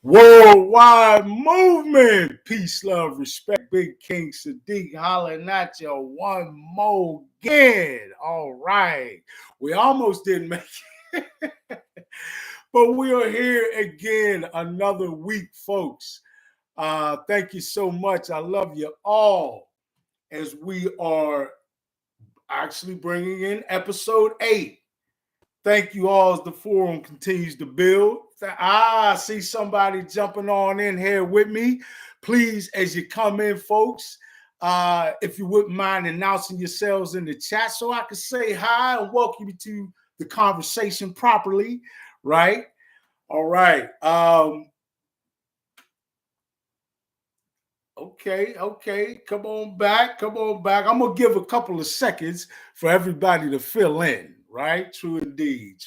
Worldwide movement. Peace, love, respect. Big King Sadiq hollering at you one more again. All right. We almost didn't make it. But we are here again another week, folks. Thank you so much. I love you all as we are actually bringing in episode 8. Thank you all as the forum continues to build. I see somebody jumping on in here with me. Please, as you come in, folks, if you wouldn't mind announcing yourselves in the chat so I can say hi and welcome you to the conversation properly, right? All right. Okay. Come on back. I'm going to give a couple of seconds for everybody to fill in, right? True indeed.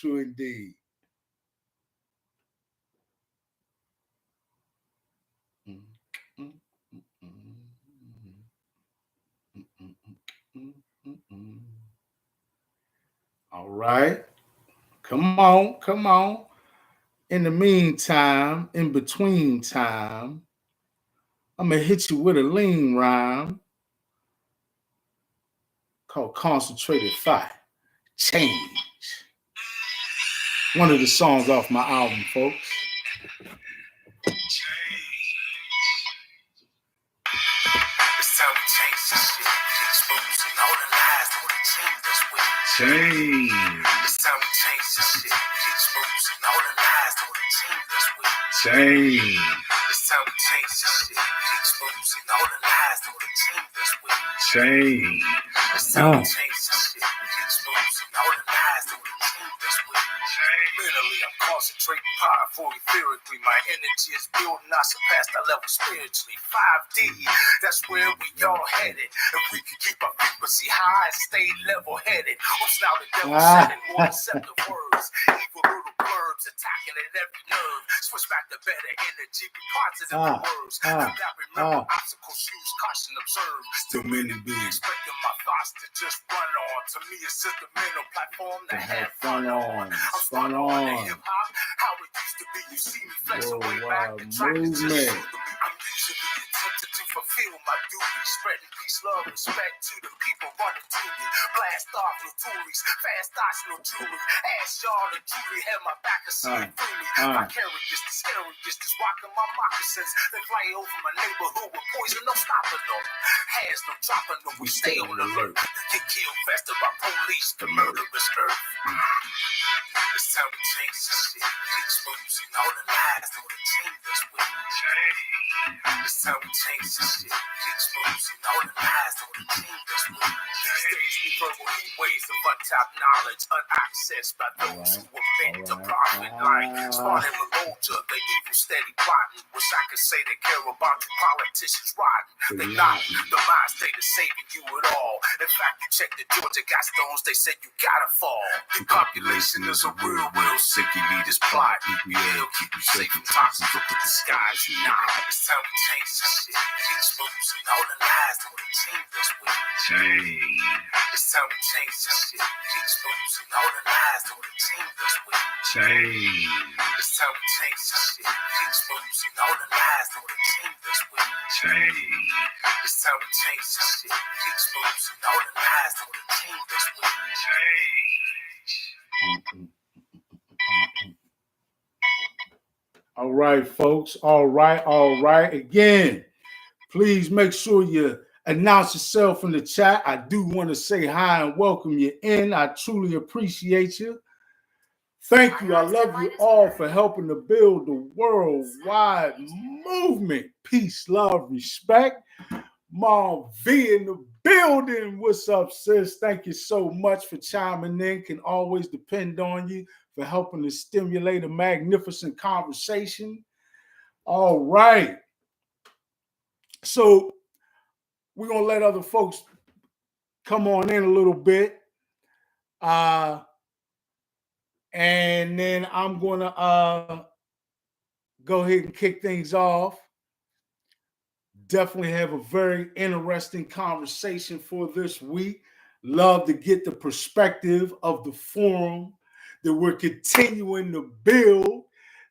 All right. Come on. In the meantime, in between time, I'm going to hit you with a lean rhyme called Concentrated Fire. Change. One of the songs off my album, folks. It's time to change this shit. We exposing all the lies that would change us with. Change. It's time to change this shit. We exposing all the lies that would change us with. Change. It's time to change this shit. We exposing all the lies that would change us with. Change. It's time to change this shit. We exposing all the lies that would change us with. Mentally, I'm concentrating powerful, etherically. My energy is building, I surpassed that level spiritually. 5D, that's where we all headed. If we can keep our frequency high and stay level-headed. Who's now the devil sending more deceptive words? Evil little blurbs attacking at every nerve. Switch back to better energy, be positive words. That remember obstacles, use caution, observe. Still many be expecting my thoughts to just run on. To me, it's just a mental platform to have fun on. I'm spun on in hip-hop, how it used to be. You see me flexing way back and trying to just shoot the beat. I'm usually attempted to fulfill my duty, spreading peace, love, respect to the people running to me. Blast off no toolies, fast thoughts, no jewelry. Ask y'all to truly have my back and see it through me. My character's the scariest, just walking my moccasins. They fly over my neighborhood with poison, no stopping them. Hands no dropping them, we stay on alert. You get killed faster by police, the murderous earth. It's time to change this shit. Exposing all the lies that would change us with. It's time to change this shit. Exposing all the lies that would change us with. These days we verbal heat waves of untapped knowledge, unaccessed by those who were meant to profit. Like spawning Maloja, the evil steady plotting. Wish I could say they care about you politicians rotten. They not. The mind state is saving you at all. In fact, you check the Georgia got stones, they said you gotta fall. The population is a real sick. You need this plot. EPL, keep you safe from toxins. Look at the skies. Nah, it's time to change this shit. Exposing all the lies that would change us with. Change. It's time to change this shit. Exposing all the lies that would change us with. Change. It's time to change this shit. Exposing all the lies that would change us with. Change. It's time to change this shit. Exposing all the lies that would change us with. Change. All right, folks. All right. Again, please make sure you announce yourself in the chat. I do want to say hi and welcome you in. I truly appreciate you. Thank you. I love you all for helping to build the worldwide movement. Peace, love, respect. Mom V in the building. What's up, sis? Thank you so much for chiming in. Can always depend on you for helping to stimulate a magnificent conversation. All right. So we're going to let other folks come on in a little bit. And then I'm going to go ahead and kick things off. Definitely have a very interesting conversation for this week. Love to get the perspective of the forum that we're continuing to build.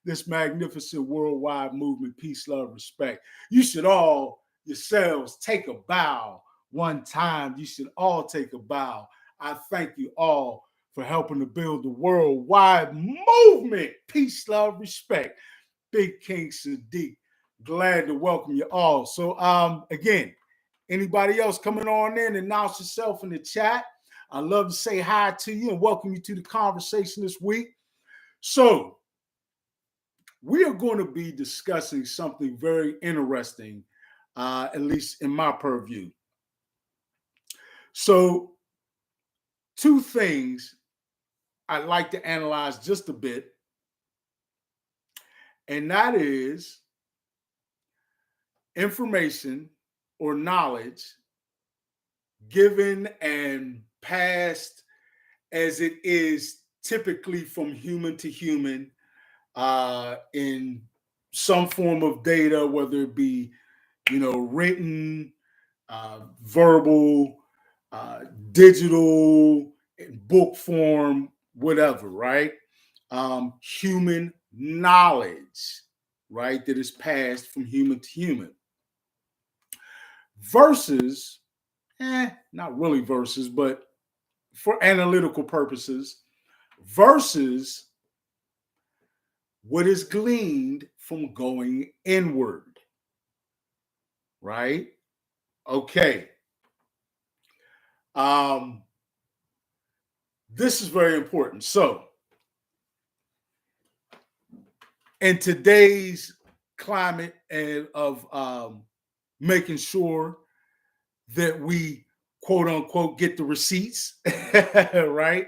this magnificent worldwide movement, peace, love, respect. You should all yourselves take a bow one time. You should all take a bow. I thank you all for helping to build the worldwide movement, peace, love, respect. Big King Sadiq, glad to welcome you all. So, again, anybody else coming on in, announce yourself in the chat. I'd love to say hi to you and welcome you to the conversation this week. So, we are going to be discussing something very interesting, at least in my purview. So, two things I'd like to analyze just a bit, and that is information or knowledge given and passed as it is typically from human to human in some form of data, whether it be, written, verbal, digital, book form, whatever, right? Human knowledge, right, that is passed from human to human. Versus, not really versus, but for analytical purposes, versus what is gleaned from going inward, right? Okay. This is very important. So, in today's climate and of making sure that we quote unquote get the receipts, right?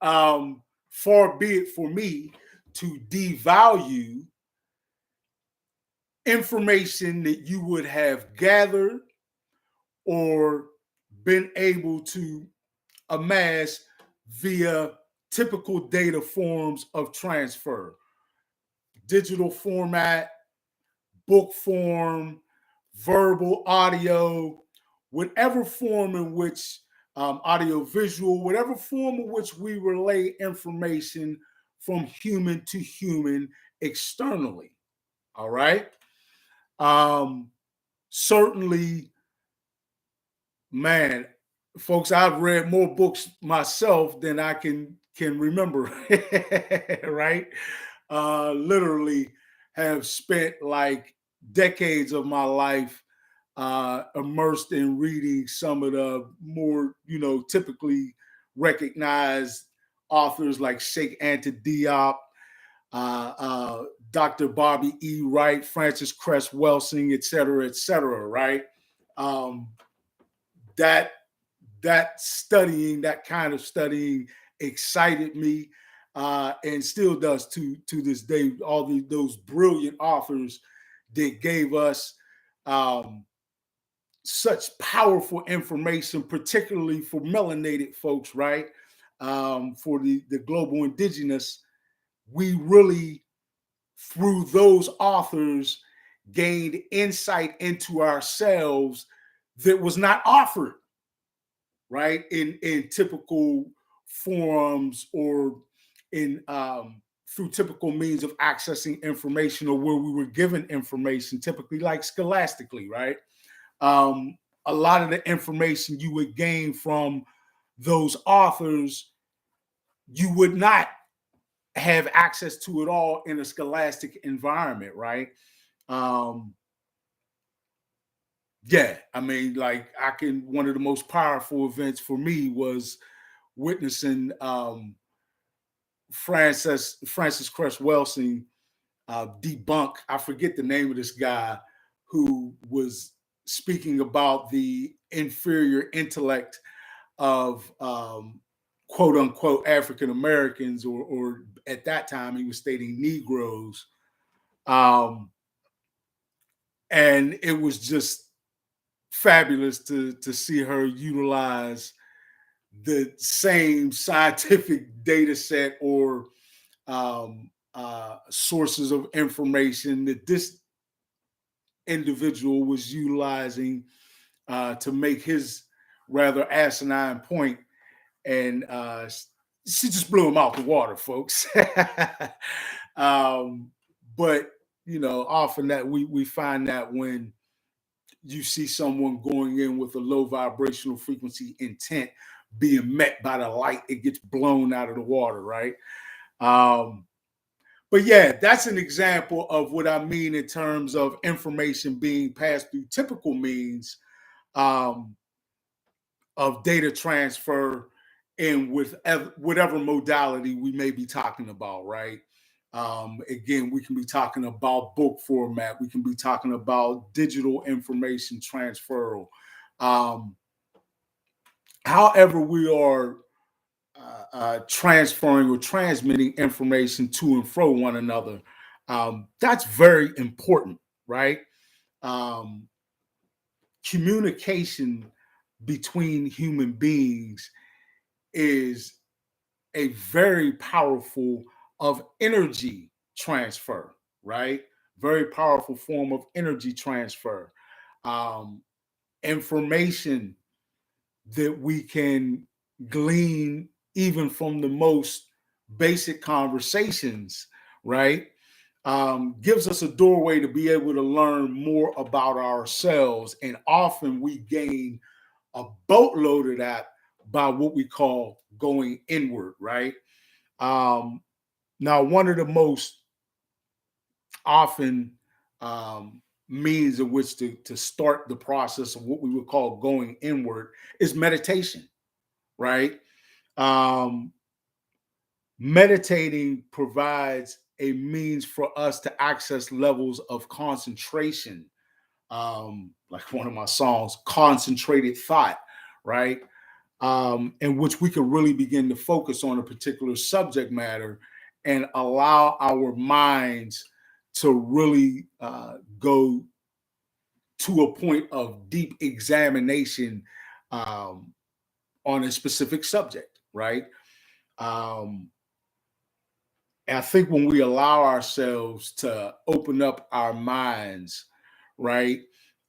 Far be it for me to devalue information that you would have gathered or been able to amass via typical data forms of transfer, digital format, book form, verbal, audio, whatever form in which audio visual, whatever form in which we relay information from human to human externally. All right. Certainly, man, folks, I've read more books myself than I can remember. Right. Literally have spent like decades of my life immersed in reading some of the more, typically recognized authors like Sheikh Anta Diop, Dr. Bobby E. Wright, Francis Cress Welsing, et cetera, right? That studying, that kind of studying excited me and still does to this day. All those brilliant authors that gave us such powerful information, particularly for melanated folks, right? For the global indigenous, we really, through those authors, gained insight into ourselves that was not offered, right, in typical forums or in through typical means of accessing information, or where we were given information, typically like scholastically, right? A lot of the information you would gain from those authors, you would not have access to it all in a scholastic environment, right? Yeah, I mean, like one of the most powerful events for me was witnessing Francis Cress Welsing debunk, I forget the name of this guy, who was speaking about the inferior intellect of quote unquote African Americans, or at that time he was stating Negroes. And it was just fabulous to see her utilize the same scientific data set or sources of information that this individual was utilizing to make his rather asinine point. And she just blew him out the water, folks. But, often that we find that when you see someone going in with a low vibrational frequency intent being met by the light, it gets blown out of the water, right? But yeah, that's an example of what I mean in terms of information being passed through typical means um, of data transfer in with whatever modality we may be talking about, right? Again, we can be talking about book format. We can be talking about digital information transfer. Um, However, we are transferring or transmitting information to and from one another. That's very important, right? Um, Communication between human beings is a very powerful of energy transfer, right? Very powerful form of energy transfer. Um, Information that we can glean even from the most basic conversations, right? Gives us a doorway to be able to learn more about ourselves. And often we gain a boatload of that by what we call going inward, right? Um, Now, one of the most often means in which to start the process of what we would call going inward is meditation, right? Um, Meditating provides a means for us to access levels of concentration, like one of my songs, concentrated thought, right? In which we can really begin to focus on a particular subject matter and allow our minds to really go to a point of deep examination um, on a specific subject, right? Um, and I think when we allow ourselves to open up our minds, right,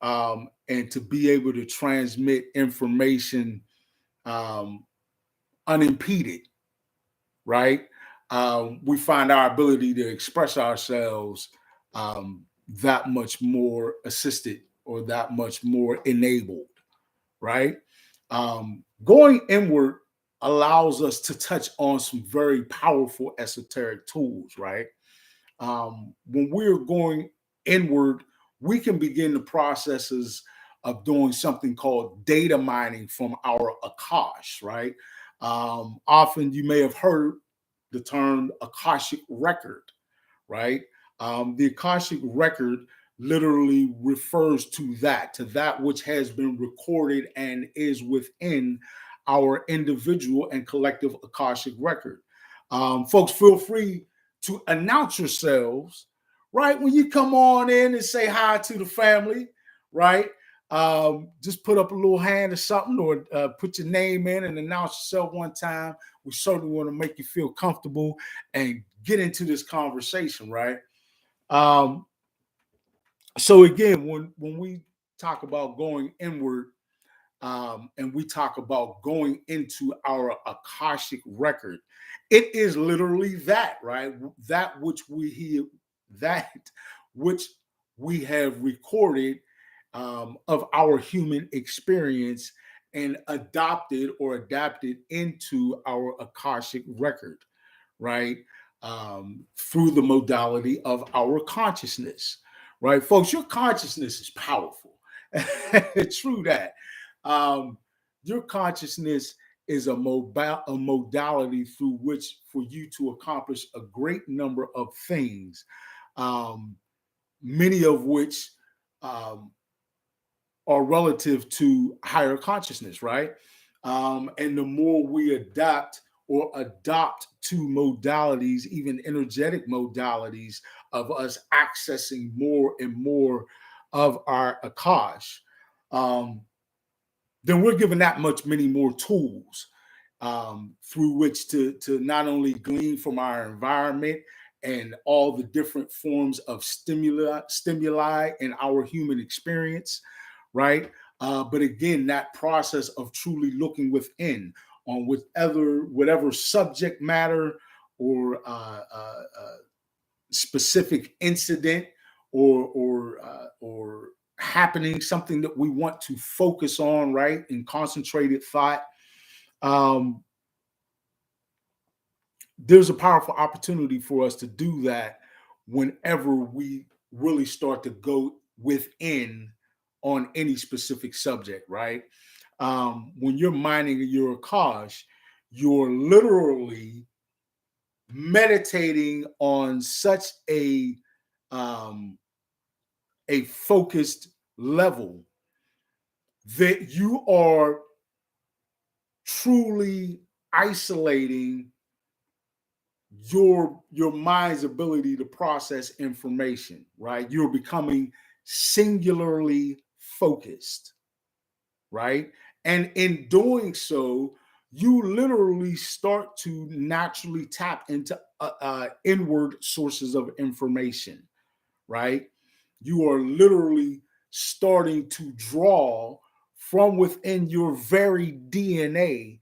and to be able to transmit information um, unimpeded, right? We find our ability to express ourselves that much more assisted or that much more enabled, right? Going inward allows us to touch on some very powerful esoteric tools, right? When we're going inward, we can begin the processes of doing something called data mining from our Akash, right? Often you may have heard the term Akashic record, right? The Akashic record literally refers to that which has been recorded and is within our individual and collective Akashic record. Folks, feel free to announce yourselves, right? When you come on in and say hi to the family, right? Just put up a little hand or something, or put your name in and announce yourself one time. We certainly want to make you feel comfortable and get into this conversation, right? Um, so again, when we talk about going inward, and we talk about going into our Akashic record, it is literally that, right? That which we have recorded of our human experience and adopted or adapted into our Akashic record, right? Through the modality of our consciousness, right? Folks, your consciousness is powerful. True that. Um, your consciousness is a modality through which for you to accomplish a great number of things, um, many of which um, are relative to higher consciousness, right? And the more we adapt or adopt to modalities, even energetic modalities of us accessing more and more of our Akash, um, then we're given that much many more tools through which to not only glean from our environment and all the different forms of stimuli in our human experience, right? But again, that process of truly looking within on whatever subject matter or specific incident or happening, something that we want to focus on, right, in concentrated thought, there's a powerful opportunity for us to do that whenever we really start to go within on any specific subject, right? When you're mining your Akash, you're literally meditating on such a focused level that you are truly isolating your mind's ability to process information, right? You're becoming singularly focused, right? And in doing so, you literally start to naturally tap into inward sources of information, right? You are literally starting to draw from within your very DNA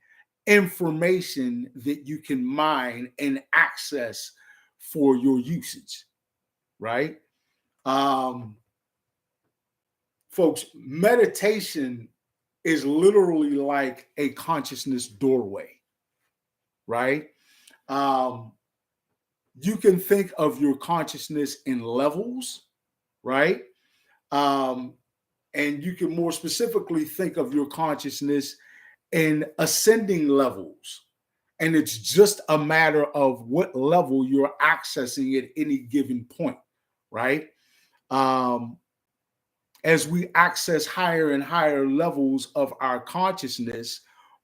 information that you can mine and access for your usage, right? Folks, meditation is literally like a consciousness doorway, right? You can think of your consciousness in levels, right? And you can more specifically think of your consciousness in ascending levels. And it's just a matter of what level you're accessing at any given point, right? As we access higher and higher levels of our consciousness,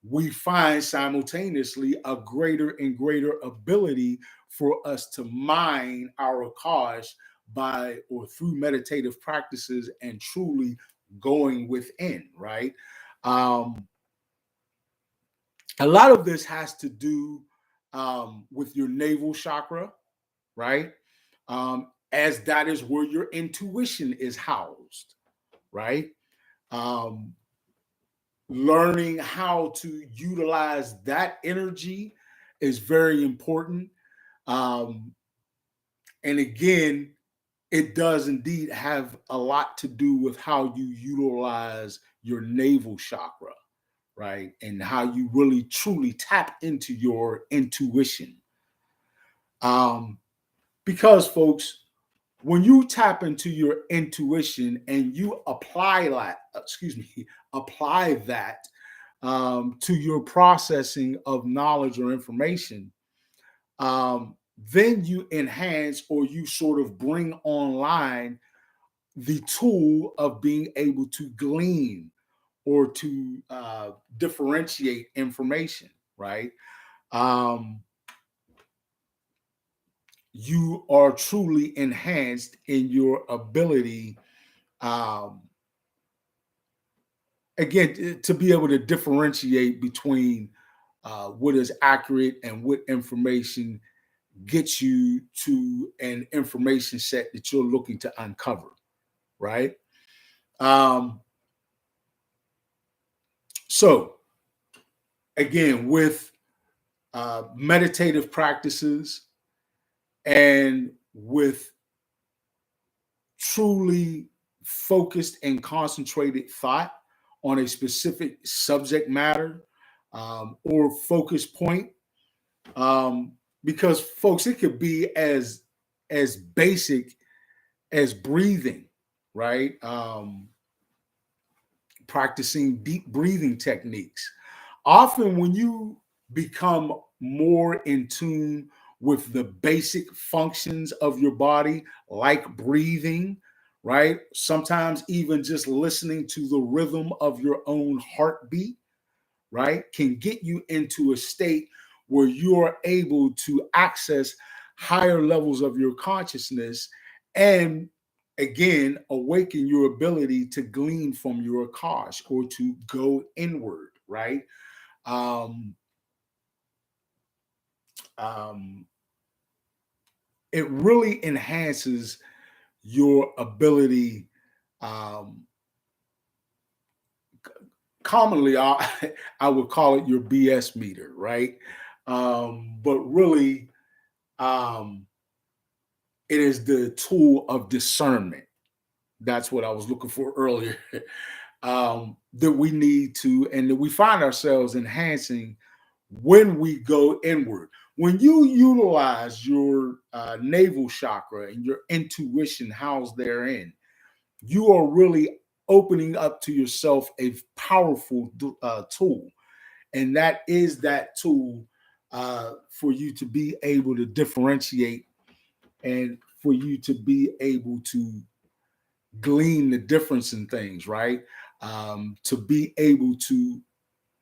we find simultaneously a greater and greater ability for us to mine our Akash by or through meditative practices and truly going within, right? A lot of this has to do with your navel chakra, right? As that is where your intuition is housed, right? Learning how to utilize that energy is very important. And again, it does indeed have a lot to do with how you utilize your navel chakra, right? And how you really truly tap into your intuition. Because, folks, when you tap into your intuition and you apply that to your processing of knowledge or information, then you enhance or you sort of bring online the tool of being able to glean or to differentiate information, right? You are truly enhanced in your ability, again, to be able to differentiate between what is accurate and what information gets you to an information set that you're looking to uncover, right? So, again, with meditative practices and with truly focused and concentrated thought on a specific subject matter or focus point, because, folks, it could be as basic as breathing, right? Practicing deep breathing techniques. Often, when you become more in tune with the basic functions of your body, like breathing, right? Sometimes even just listening to the rhythm of your own heartbeat, right, can get you into a state where you are able to access higher levels of your consciousness and again awaken your ability to glean from your Akash or to go inward, right? Um, um, it really enhances your ability. Um, Commonly, I would call it your BS meter, right? But really, um, It is the tool of discernment. That's what I was looking for earlier. That we need to, and that we find ourselves enhancing when we go inward. When you utilize your navel chakra and your intuition housed therein, you are really opening up to yourself a powerful tool. And that is that tool for you to be able to differentiate and for you to be able to glean the difference in things, right? To be able to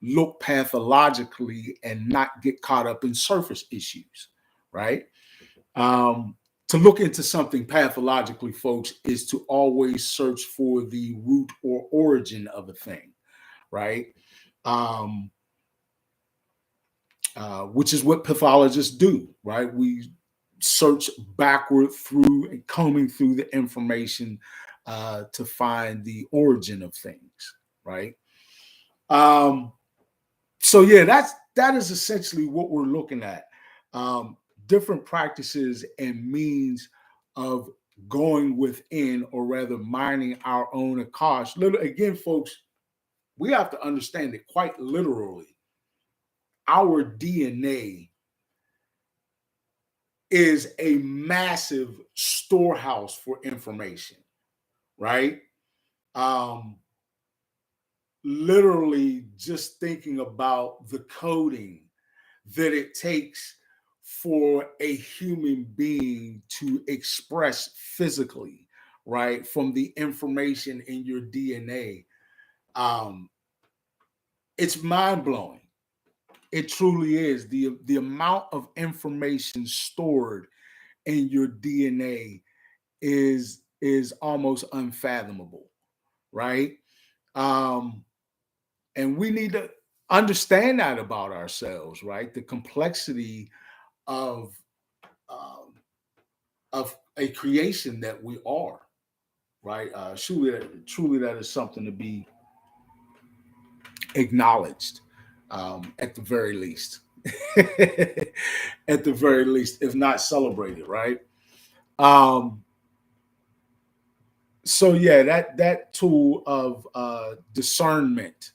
look pathologically and not get caught up in surface issues, right? To look into something pathologically, folks, is to always search for the root or origin of a thing, right? Um, which is what pathologists do, right? We search backward through and combing through the information to find the origin of things, right? Um, so yeah, that is essentially what we're looking at. Um, Different practices and means of going within, or rather mining our own Akash. Again, folks, we have to understand that quite literally, our DNA is a massive storehouse for information, right? Um, Literally, just thinking about the coding that it takes for a human being to express physically, right? From the information in your DNA. Um, it's mind blowing. It truly is. The amount of information stored in your DNA is almost unfathomable, right? Um, and we need to understand that about ourselves, right? The complexity of um, of a creation that we are, right? Truly, that is something to be acknowledged, at the very least. At the very least, if not celebrated, right? Um, so yeah, that tool of discernment,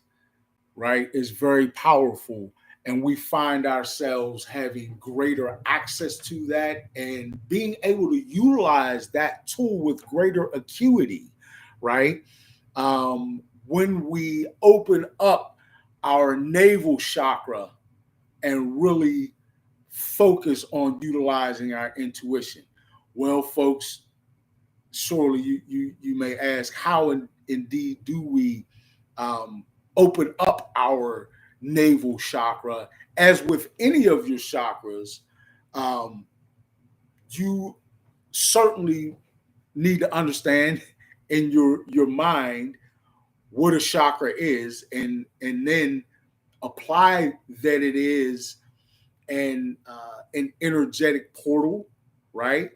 right, is very powerful, and we find ourselves having greater access to that and being able to utilize that tool with greater acuity, right? When we open up our navel chakra and really focus on utilizing our intuition. Well, folks, surely you may ask, how indeed do we um, open up our navel chakra? As with any of your chakras, um, you certainly need to understand in your mind what a chakra is, and then apply that it is an energetic portal, right?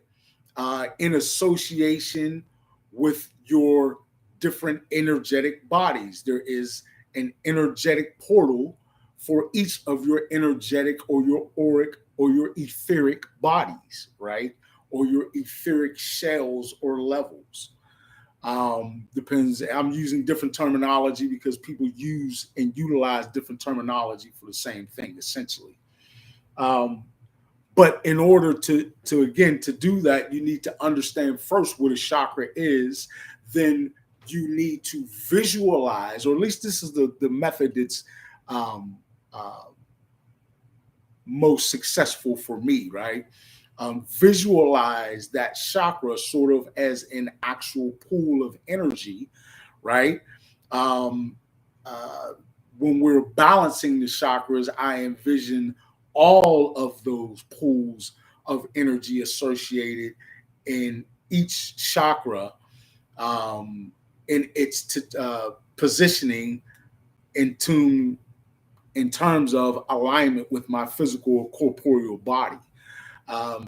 In association with your different energetic bodies. There is an energetic portal for each of your energetic or your auric or your etheric bodies, right? Or your etheric shells or levels. Depends. I'm using different terminology because people use and utilize different terminology for the same thing, essentially. Um, but in order to again to do that, you need to understand first what a chakra is. Then you need to visualize, or at least this is the method that's um, uh, most successful for me, right? Visualize that chakra sort of as an actual pool of energy, right? Um, uh, when we're balancing the chakras, I envision all of those pools of energy associated in each chakra, in its positioning in tune in terms of alignment with my physical or corporeal body.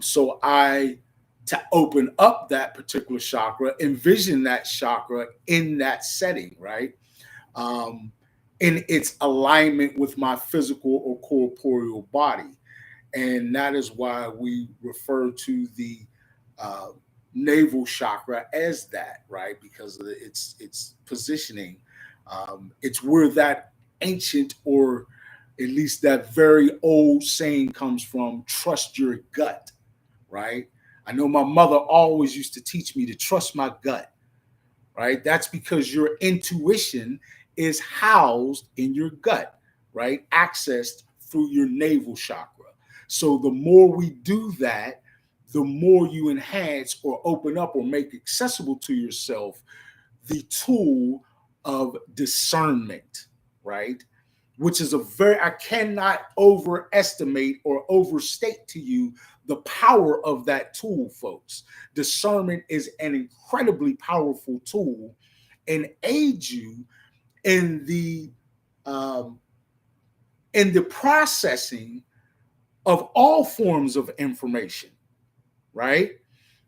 So to open up that particular chakra, envision that chakra in that setting, right? Um, in its alignment with my physical or corporeal body. And that is why we refer to the navel chakra as that, right? Because of its positioning. It's where that ancient, or at least that very old saying comes from: trust your gut, right? I know my mother always used to teach me to trust my gut, right? That's because your intuition is housed in your gut, right? Accessed through your navel chakra. So the more we do that, the more you enhance or open up or make accessible to yourself the tool of discernment, right? Which is I cannot overestimate or overstate to you the power of that tool, folks. Discernment is an incredibly powerful tool and aids you in um, the processing of all forms of information, right?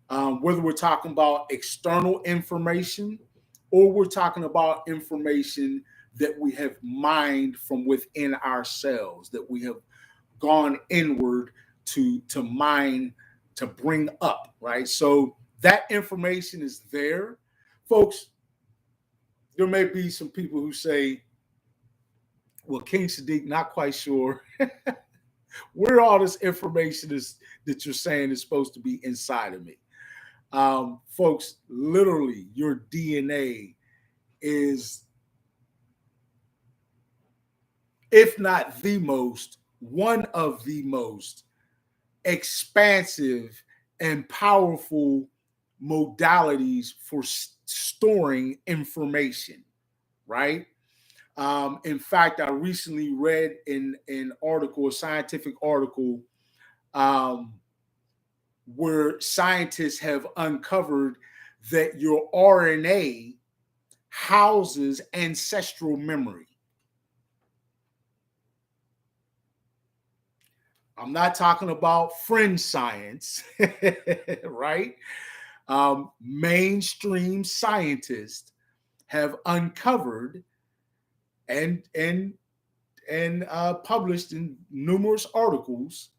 Whether we're talking about external information or we're talking about information that we have mined from within ourselves, that we have gone inward to mine, to bring up, right? So that information is there. Folks, there may be some people who say, well, King Sadiq, not quite sure where all this information is that you're saying is supposed to be inside of me. Folks, literally, your DNA is, if not the most, one of the most expansive and powerful modalities for storing information, right? In fact, I recently read in an article, a scientific article, where scientists have uncovered that your RNA houses ancestral memory. I'm not talking about fringe science, right? Mainstream scientists have uncovered and published in numerous articles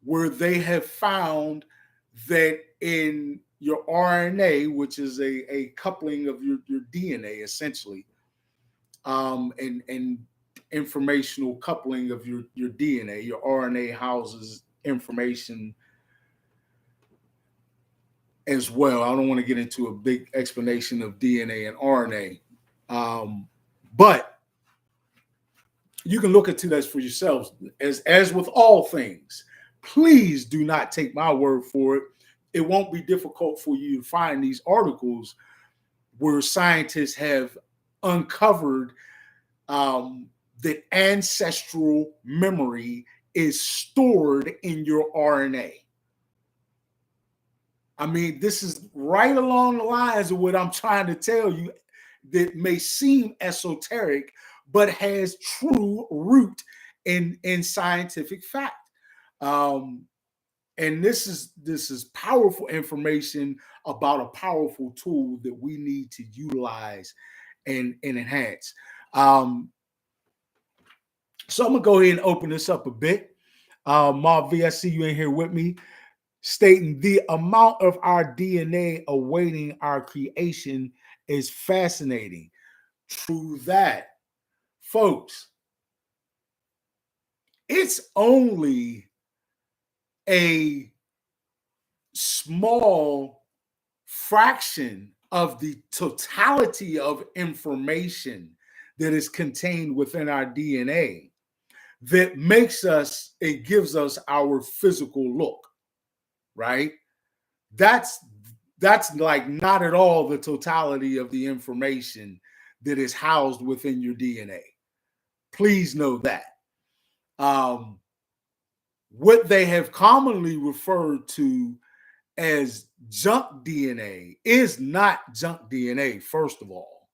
where they have found that in your RNA, which is a coupling of your DNA essentially, and informational coupling of your DNA, your RNA houses information as well. I don't want to get into a big explanation of DNA and RNA, but you can look into that for yourselves. As with all things, please do not take my word for it. It won't be difficult for you to find these articles where scientists have uncovered that ancestral memory is stored in your RNA. I mean, this is right along the lines of what I'm trying to tell you that may seem esoteric, but has true root in scientific fact. And this is powerful information about a powerful tool that we need to utilize and enhance. So I'm gonna go ahead and open this up a bit. Marv V, I see you in here with me, stating the amount of our DNA awaiting our creation is fascinating. True that, folks. It's only a small fraction of the totality of information that is contained within our DNA that makes us, it gives us our physical look, right? That's like not at all the totality of the information that is housed within your DNA. Please know that. What they have commonly referred to as junk DNA is not junk DNA, first of all.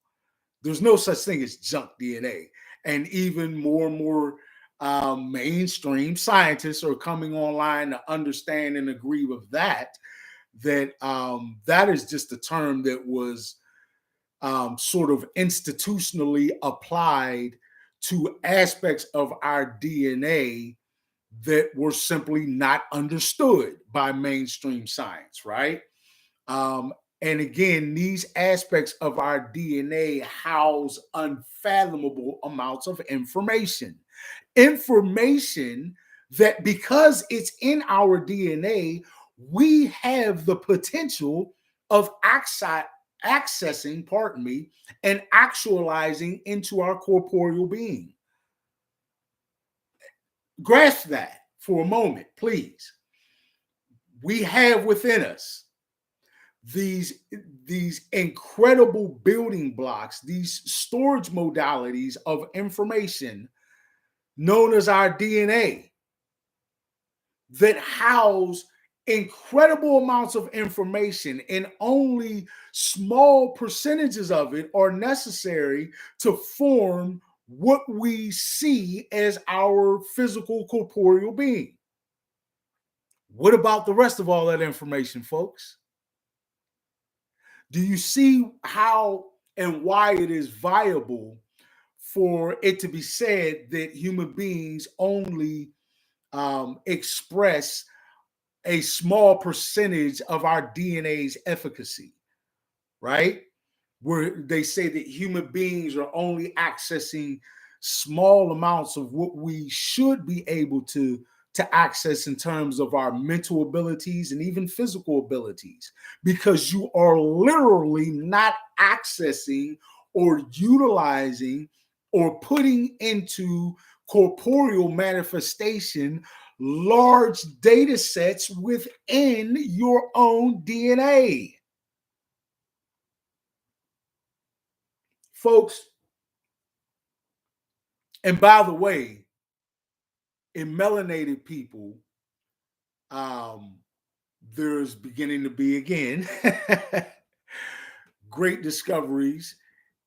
There's no such thing as junk DNA. And even more and more mainstream scientists are coming online to understand and agree with that that is just a term that was sort of institutionally applied to aspects of our DNA that were simply not understood by mainstream science, right? And again, these aspects of our DNA house unfathomable amounts of information. Information that, because it's in our DNA, we have the potential of accessing, and actualizing into our corporeal being. Grasp that for a moment, please. We have within us these incredible building blocks, these storage modalities of information known as our DNA, that house incredible amounts of information, and only small percentages of it are necessary to form what we see as our physical corporeal being. What about the rest of all that information, folks? Do you see how and why it is viable for it to be said that human beings only express a small percentage of our DNA's efficacy, right? Where they say that human beings are only accessing small amounts of what we should be able to access in terms of our mental abilities and even physical abilities, because you are literally not accessing or utilizing or putting into corporeal manifestation large data sets within your own DNA. Folks, and by the way, in melanated people, there's beginning to be, again, great discoveries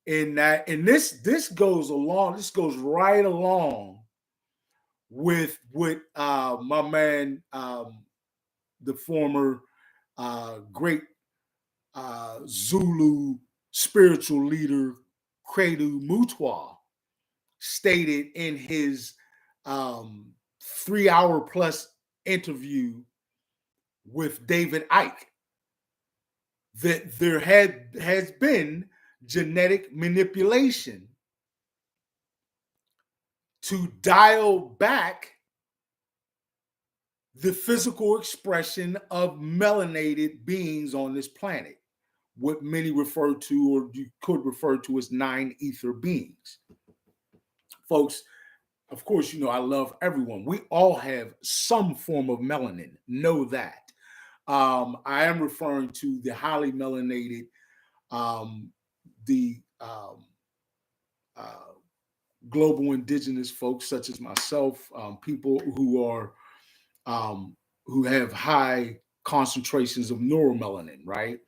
in that. And this goes right along with what my man, the former great Zulu spiritual leader, Credo Mutwa, stated in his 3-hour plus interview with David Icke, that there has been genetic manipulation to dial back the physical expression of melanated beings on this planet, what many refer to, or you could refer to, as 9 ether beings. Folks, of course, you know I love everyone. We all have some form of melanin. Know that. I am referring to the highly melanated, the global indigenous folks such as myself, people who are who have high concentrations of neuromelanin, right?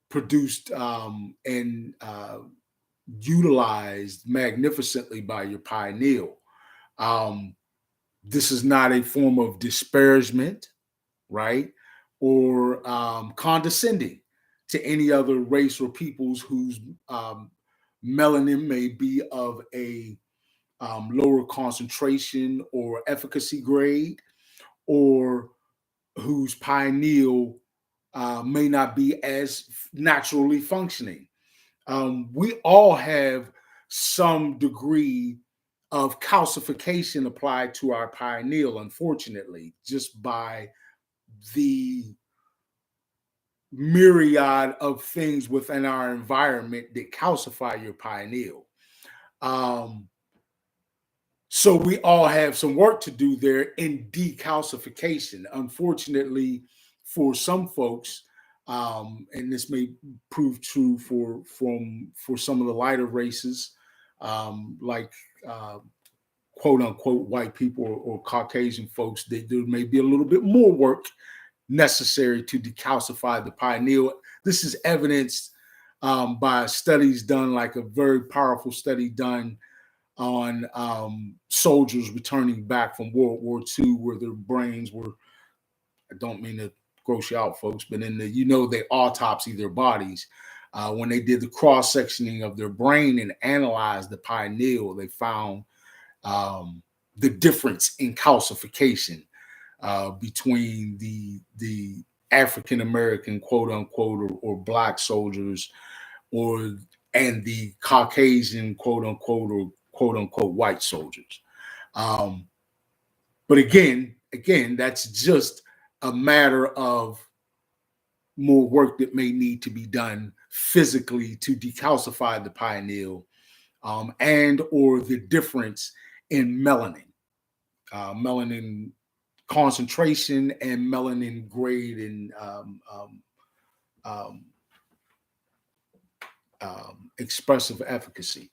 Produced and utilized magnificently by your pineal. This is not a form of disparagement, right? Or condescending to any other race or peoples whose melanin may be of a lower concentration or efficacy grade, or whose pineal may not be as naturally functioning. We all have some degree of calcification applied to our pineal, unfortunately, just by the myriad of things within our environment that calcify your pineal. So we all have some work to do there in decalcification. Unfortunately, for some folks, and this may prove true for some of the lighter races, like quote unquote white people or Caucasian folks, there may be a little bit more work necessary to decalcify the pineal. This is evidenced by studies done, like a very powerful study done on soldiers returning back from World War II, where their brains were, I don't mean to gross you out, folks, but in the, they autopsy their bodies. When they did the cross-sectioning of their brain and analyzed the pineal, they found the difference in calcification between the African American, quote unquote, or black soldiers, and the Caucasian, quote unquote, or quote unquote white soldiers. But again, that's just a matter of more work that may need to be done physically to decalcify the pineal, and or the difference in melanin concentration and melanin grade and expressive efficacy.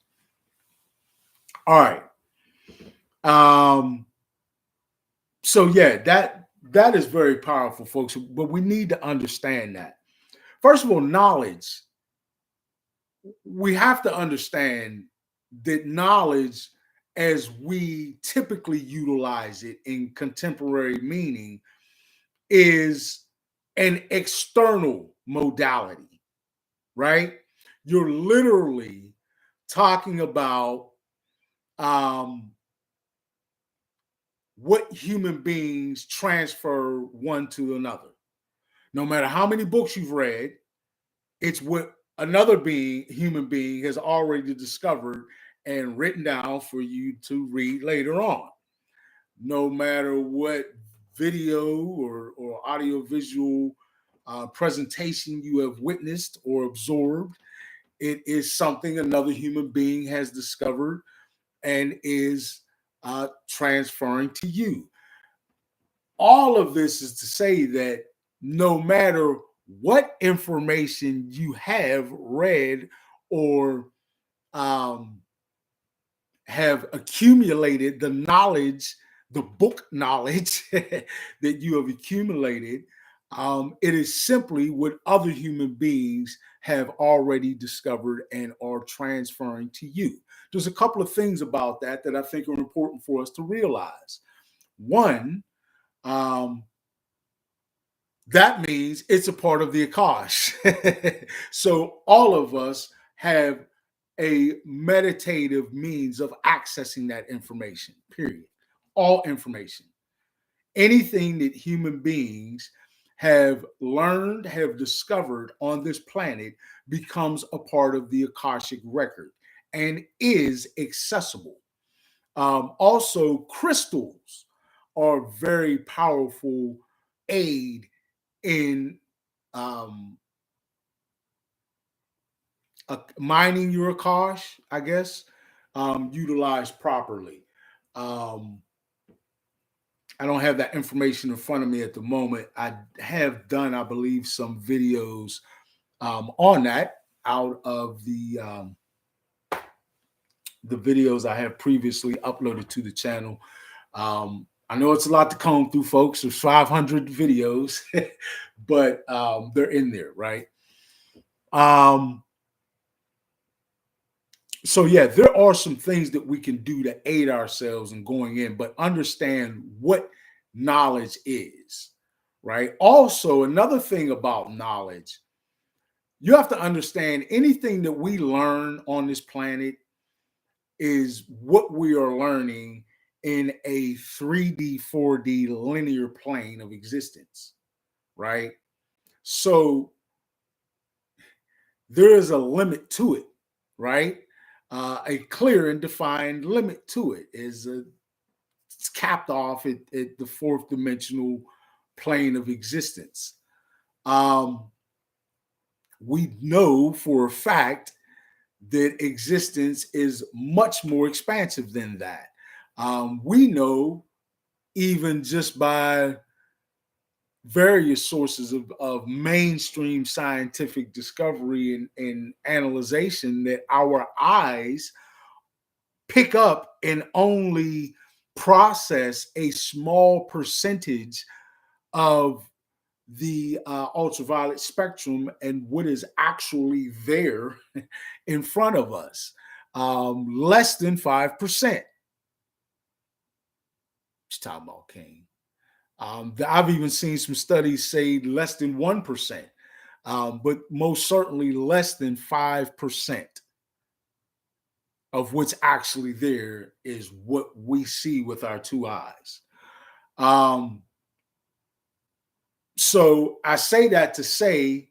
All right. So yeah, that is very powerful, folks. But we need to understand that. First of all, knowledge. We have to understand that knowledge, as we typically utilize it in contemporary meaning, is an external modality, right? You're literally talking about what human beings transfer one to another. No matter how many books you've read, it's what another human being has already discovered and written down for you to read later on. No matter what video or audiovisual presentation you have witnessed or absorbed, it is something another human being has discovered and is transferring to you. All of this is to say that no matter what information you have read or have accumulated, the knowledge, the book knowledge that you have accumulated, it is simply what other human beings have already discovered and are transferring to you. There's a couple of things about that I think are important for us to realize. One, that means it's a part of the Akash. So all of us have a meditative means of accessing that information, period. All information. Anything that human beings have learned, have discovered on this planet becomes a part of the Akashic record and is accessible. Also, crystals are very powerful aid in mining your Akash, I guess, utilized properly. I don't have that information in front of me at the moment. I have done, I believe, some videos on that out of the videos I have previously uploaded to the channel. I know it's a lot to comb through, folks. There's 500 videos, but they're in there, right? So yeah, there are some things that we can do to aid ourselves in going in, but understand what knowledge is, right? Also, another thing about knowledge, you have to understand anything that we learn on this planet is what we are learning in a 3D, 4D linear plane of existence, right? So there is a limit to it, right? A clear and defined limit to it is it's capped off at the fourth dimensional plane of existence. We know for a fact that existence is much more expansive than that. We know even just by various sources of mainstream scientific discovery and analyzation that our eyes pick up and only process a small percentage of the ultraviolet spectrum and what is actually there in front of us. Less than 5%. What's talking about, King? I've even seen some studies say less than 1%, but most certainly less than 5% of what's actually there is what we see with our two eyes. So I say that to say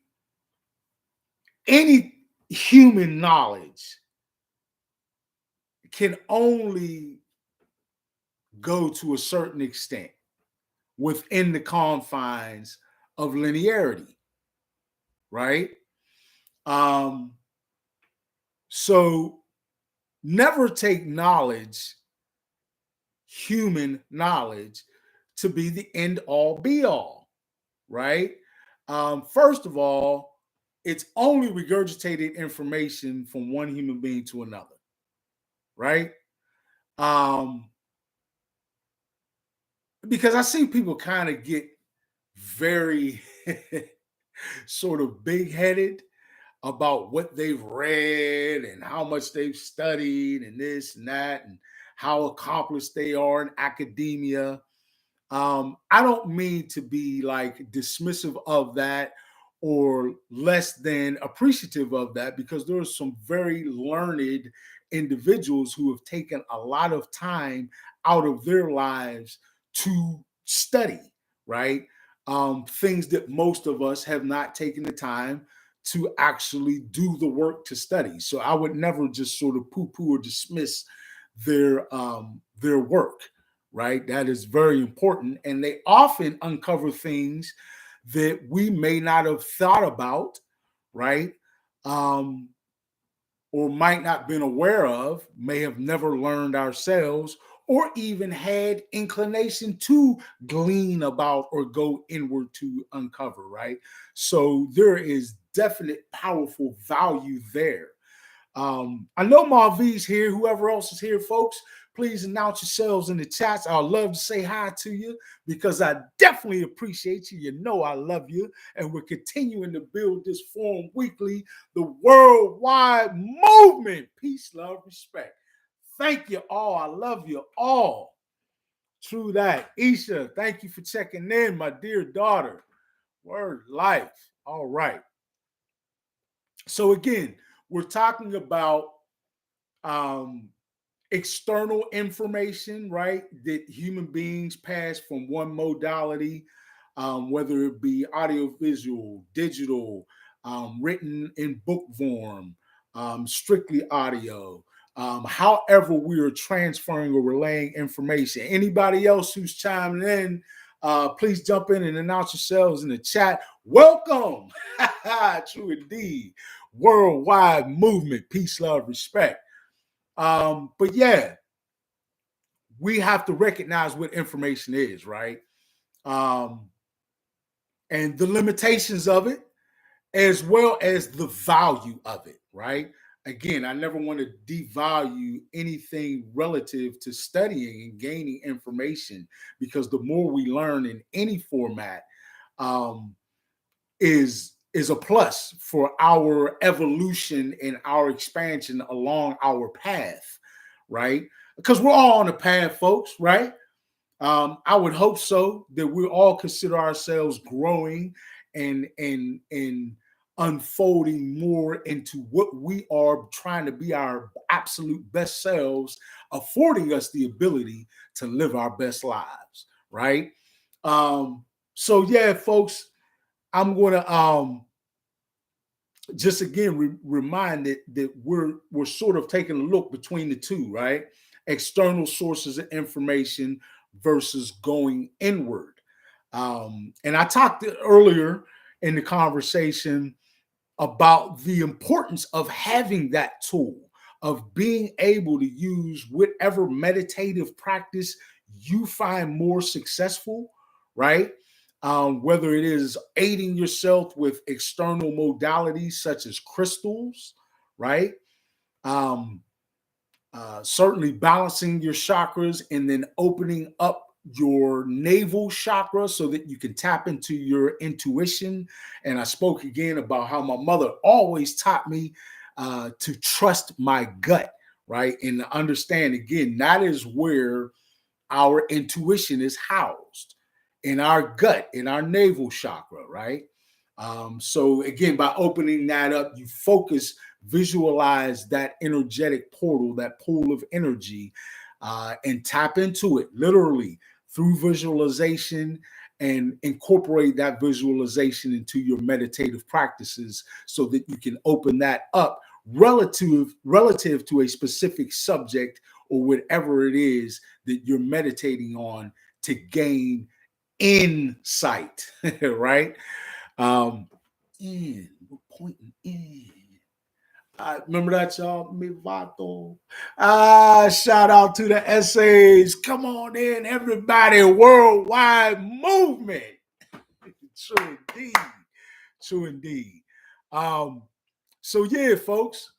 any human knowledge can only go to a certain extent within the confines of linearity, right? So never take knowledge, human knowledge, to be the end all be all, right? First of all, it's only regurgitated information from one human being to another, right? Because I see people kind of get very sort of big headed about what they've read and how much they've studied and this and that and how accomplished they are in academia. I don't mean to be like dismissive of that or less than appreciative of that, because there are some very learned individuals who have taken a lot of time out of their lives to study, right? Things that most of us have not taken the time to actually do the work to study. So I would never just sort of poo-poo or dismiss their work, right? That is very important. And they often uncover things that we may not have thought about, right? Or might not been aware of, may have never learned ourselves, or even had inclination to glean about or go inward to uncover, right? So there is definite powerful value there. I know Marvi's here. Whoever else is here, folks, please announce yourselves in the chats. I'd love to say hi to you because I definitely appreciate you. You know I love you. And we're continuing to build this forum weekly, the worldwide movement. Peace, love, respect. Thank you all. I love you all. True that. Isha, thank you for checking in, my dear daughter. Word life. All right. So again, we're talking about external information, right? That human beings pass from one modality, whether it be audiovisual, digital, written in book form, strictly audio. However, we are transferring or relaying information. Anybody else who's chiming in, please jump in and announce yourselves in the chat. Welcome. True indeed. Worldwide movement, peace, love, respect. But yeah, we have to recognize what information is, right? And the limitations of it, as well as the value of it, right? Again, I never want to devalue anything relative to studying and gaining information, because the more we learn in any format, is a plus for our evolution and our expansion along our path, right? Because we're all on a path, folks, right? I would hope so, that we all consider ourselves growing and unfolding more into what we are trying to be our absolute best selves, affording us the ability to live our best lives, right? So yeah, folks, I'm going to just again remind that we're sort of taking a look between the two, right? External sources of information versus going inward. And I talked earlier in the conversation about the importance of having that tool, of being able to use whatever meditative practice you find more successful, right? Whether it is aiding yourself with external modalities such as crystals, right? Certainly balancing your chakras and then opening up your navel chakra so that you can tap into your intuition. And I spoke again about how my mother always taught me to trust my gut, right? And to understand, again, that is where our intuition is housed, in our gut, in our navel chakra, right? So again, by opening that up, you focus visualize that energetic portal, that pool of energy, and tap into it literally through visualization, and incorporate that visualization into your meditative practices so that you can open that up relative to a specific subject or whatever it is that you're meditating on to gain insight, right? We're pointing in. Remember that, y'all? Mi vato. Shout out to the essays. Come on in, everybody. Worldwide movement. True indeed. True indeed. So yeah, folks,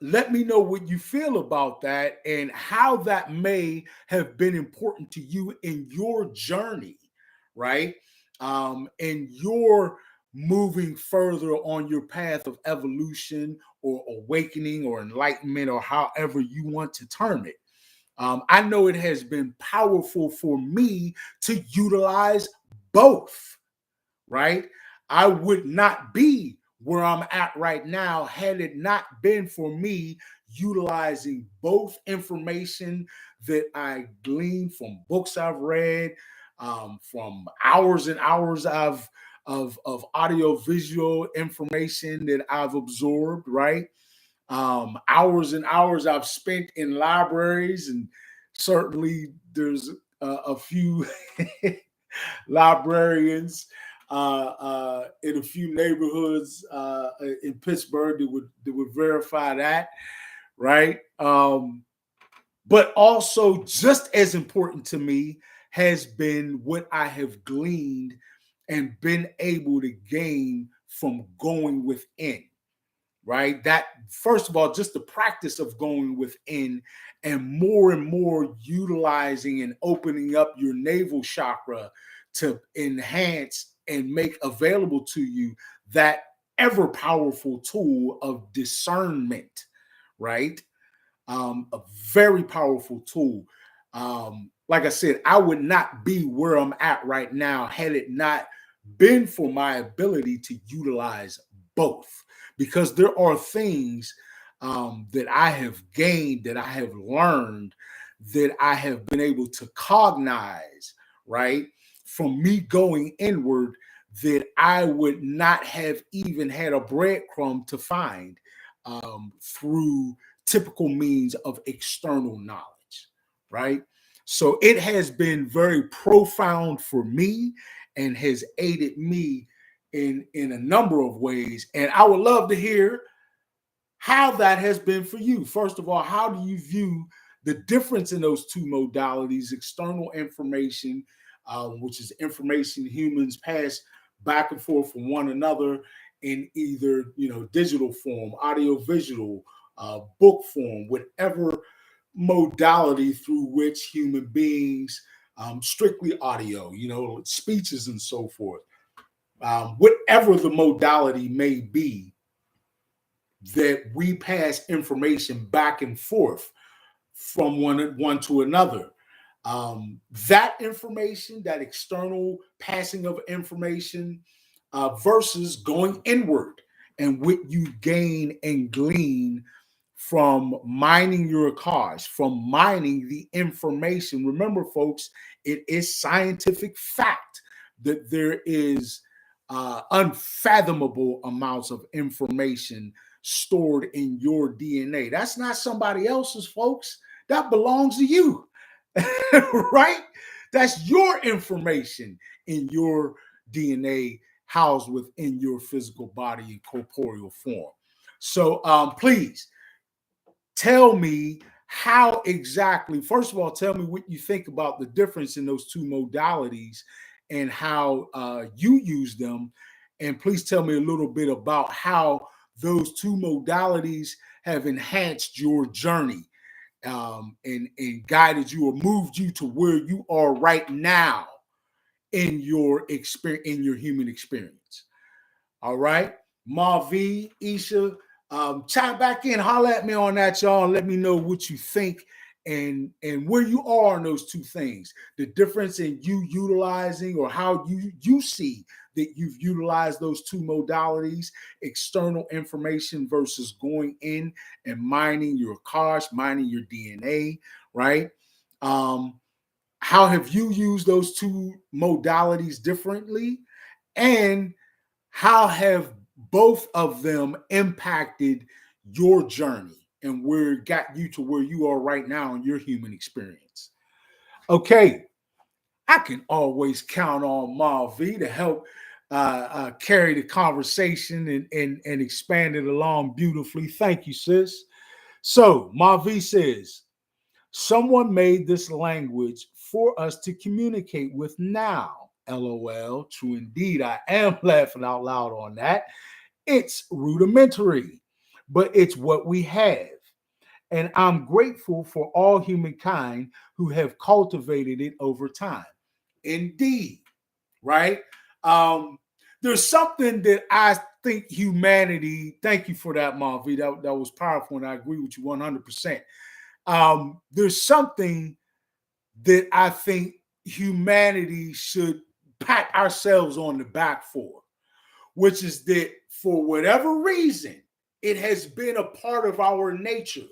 let me know what you feel about that and how that may have been important to you in your journey, right? And your moving further on your path of evolution or awakening or enlightenment or however you want to term it. I know it has been powerful for me to utilize both, right? I would not be where I'm at right now had it not been for me utilizing both information that I gleaned from books I've read, from hours and hours of audio visual information that I've absorbed, right? Hours and hours I've spent in libraries, and certainly there's a few librarians in a few neighborhoods in Pittsburgh that would verify that, right? But also, just as important to me has been what I have gleaned and been able to gain from going within, right? That, first of all, just the practice of going within and more utilizing and opening up your navel chakra to enhance and make available to you that ever powerful tool of discernment, right? A very powerful tool. Like I said, I would not be where I'm at right now had it not been for my ability to utilize both, because there are things that I have gained, that I have learned, that I have been able to cognize, right, from me going inward, that I would not have even had a breadcrumb to find through typical means of external knowledge, right? So it has been very profound for me and has aided me in a number of ways. And I would love to hear how that has been for you. First of all, how do you view the difference in those two modalities, external information, which is information humans pass back and forth from one another in either, digital form, audio visual, book form, whatever modality through which human beings, strictly audio, speeches and so forth, whatever the modality may be, that we pass information back and forth from one to another. That information, that external passing of information, versus going inward and what you gain and glean from mining your cars, from mining the information. Remember, folks, it is scientific fact that there is unfathomable amounts of information stored in your DNA. That's not somebody else's, folks. That belongs to you, right? That's your information in your DNA housed within your physical body in corporeal form. So please tell me how exactly, first of all, tell me what you think about the difference in those two modalities and how you use them. And please tell me a little bit about how those two modalities have enhanced your journey, and guided you or moved you to where you are right now in your experience, in your human experience. All right, Marvi, Isha, chime back in, holler at me on that, y'all, and let me know what you think and where you are on those two things, the difference in you utilizing or how you see that you've utilized those two modalities, external information versus going in and mining your cars, mining your DNA, right? How have you used those two modalities differently? And how have both of them impacted your journey and where it got you to where you are right now in your human experience? Okay, I can always count on Mavi to help carry the conversation and expand it along beautifully. Thank you, sis. So, Mavi says, someone made this language for us to communicate with now. LOL. True indeed. I am laughing out loud on that. It's rudimentary, but it's what we have. And I'm grateful for all humankind who have cultivated it over time. Indeed, right? Um, there's something that I think humanity, thank you for that, Marvi. That was powerful, and I agree with you 100%. There's something that I think humanity should pat ourselves on the back for, which is that for whatever reason, it has been a part of our nature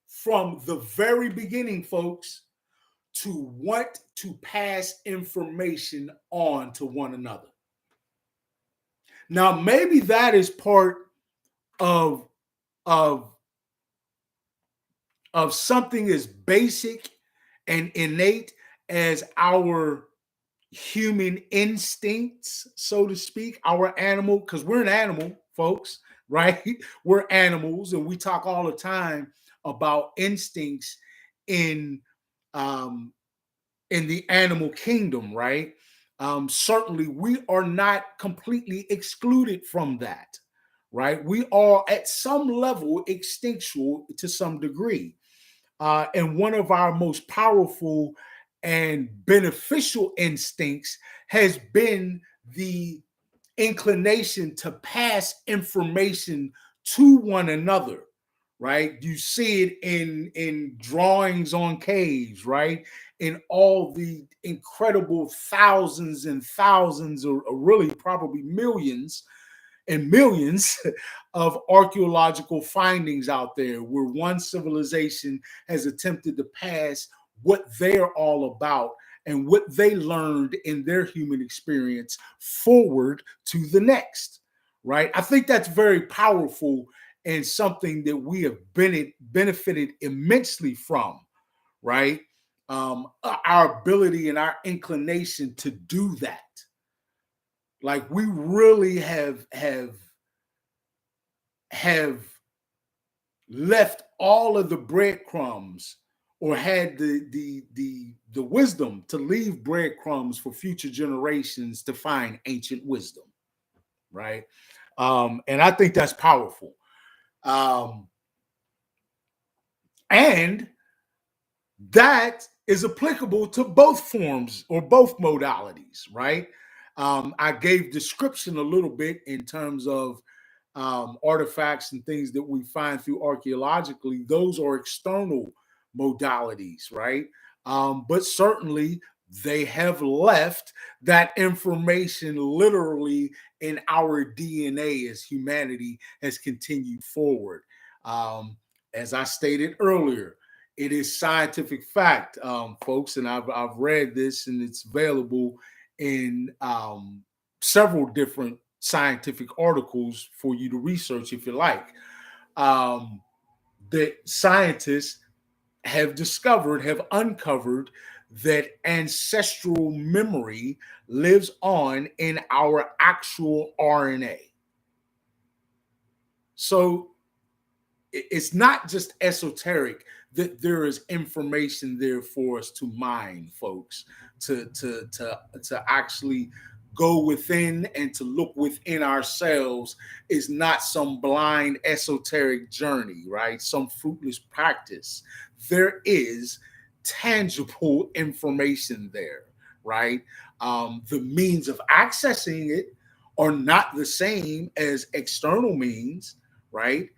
from the very beginning, folks, to want to pass information on to one another. Now, maybe that is part of of of something as basic and innate as our human instincts, so to speak, our animal, because we're an animal, folks, right? We're animals, and we talk all the time about instincts in um, in the animal kingdom, right? Certainly, we are not completely excluded from that, right? We are at some level extinctual to some degree. And one of our most powerful and beneficial instincts has been the inclination to pass information to one another, right? You see it in drawings on caves, right? In all the incredible thousands and thousands, or really probably millions and millions of archaeological findings out there where one civilization has attempted to pass what they're all about and what they learned in their human experience forward to the next, right? I think that's very powerful and something that we have benefited immensely from, right? Our ability and our inclination to do that. Like we really have left all of the breadcrumbs or had the wisdom to leave breadcrumbs for future generations to find ancient wisdom, right? And I think that's powerful. And that is applicable to both forms or both modalities, right? I gave description a little bit in terms of artifacts and things that we find through archaeologically. Those are external modalities, right? But certainly they have left that information literally in our DNA as humanity has continued forward. As I stated earlier, it is scientific fact, folks, and I've read this, and it's available in several different scientific articles for you to research if you like. That scientists have discovered, have uncovered that ancestral memory lives on in our actual RNA. So it's not just esoteric, that there is information there for us to mine, folks, to actually go within and to look within ourselves. Is not some blind esoteric journey, right? Some fruitless practice. There is tangible information there, right? The means of accessing it are not the same as external means, right?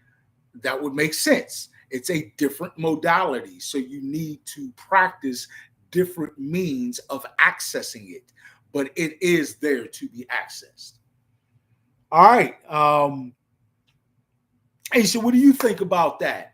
That would make sense. It's a different modality. So you need to practice different means of accessing it, but it is there to be accessed. All right. Aisha, what do you think about that?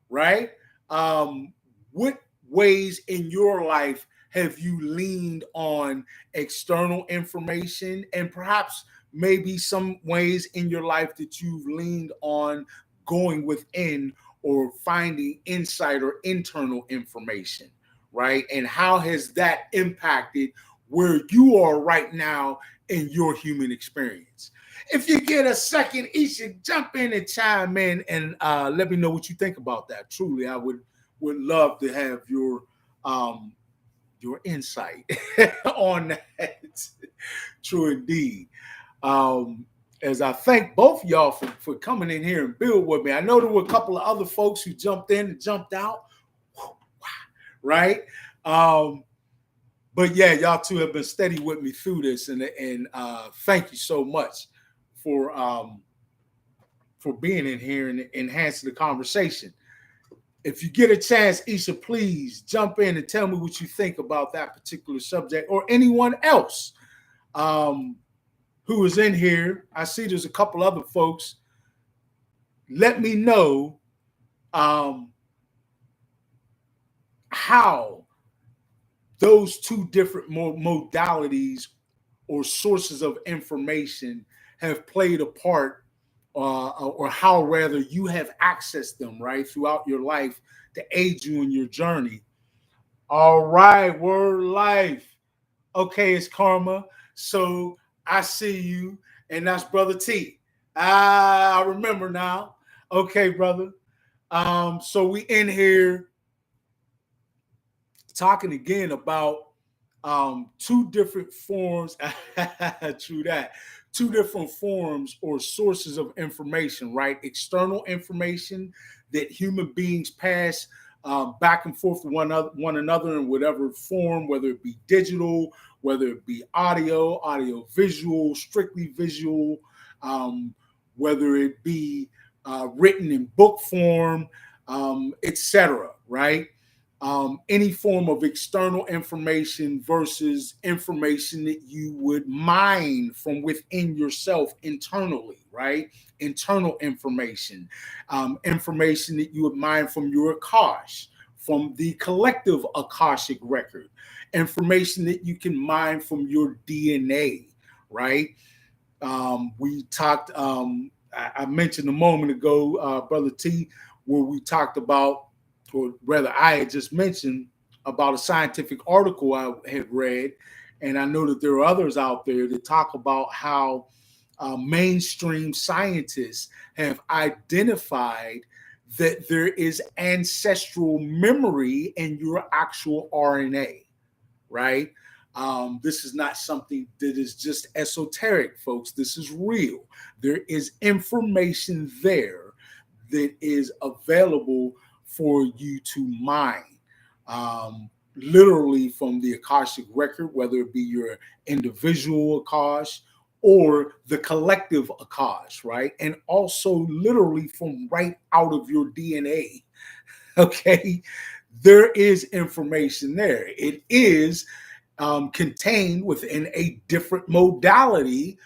Right? What ways in your life have you leaned on external information, and perhaps maybe some ways in your life that you've leaned on going within or finding insight or internal information, right? And how has that impacted where you are right now in your human experience? If you get a second, you should jump in and chime in and let me know what you think about that. Truly, I would love to have your insight on that. True indeed. As I thank both of y'all for coming in here and build with me. I know there were a couple of other folks who jumped in and jumped out, right? But yeah, y'all two have been steady with me through this, and thank you so much for being in here and enhancing the conversation. If you get a chance, Isha, please jump in and tell me what you think about that particular subject, or anyone else who is in here. I see there's a couple other folks. Let me know how those two different modalities or sources of information have played a part, or how rather you have accessed them, right, throughout your life to aid you in your journey. All right, word life. Okay, it's Karma. So I see you, and that's Brother T. I remember now. Okay, brother. So we in here talking again about two different forms. True that. Two different forms or sources of information, right? External information that human beings pass back and forth with one another in whatever form, whether it be digital, whether it be audio visual, strictly visual, whether it be written in book form, etc., right? Any form of external information versus information that you would mine from within yourself internally, right? Internal information, information that you would mine from your Akash, from the collective Akashic record, information that you can mine from your DNA, right? We talked, I mentioned a moment ago, Brother T, where we talked about, or rather I had just mentioned about a scientific article I had read, and I know that there are others out there that talk about how mainstream scientists have identified that there is ancestral memory in your actual RNA, right? This is not something that is just esoteric, folks. This is real. There is information there that is available for you to mine, literally from the Akashic record, whether it be your individual Akash or the collective Akash, right? And also literally from right out of your DNA, okay? There is information there. It is contained within a different modality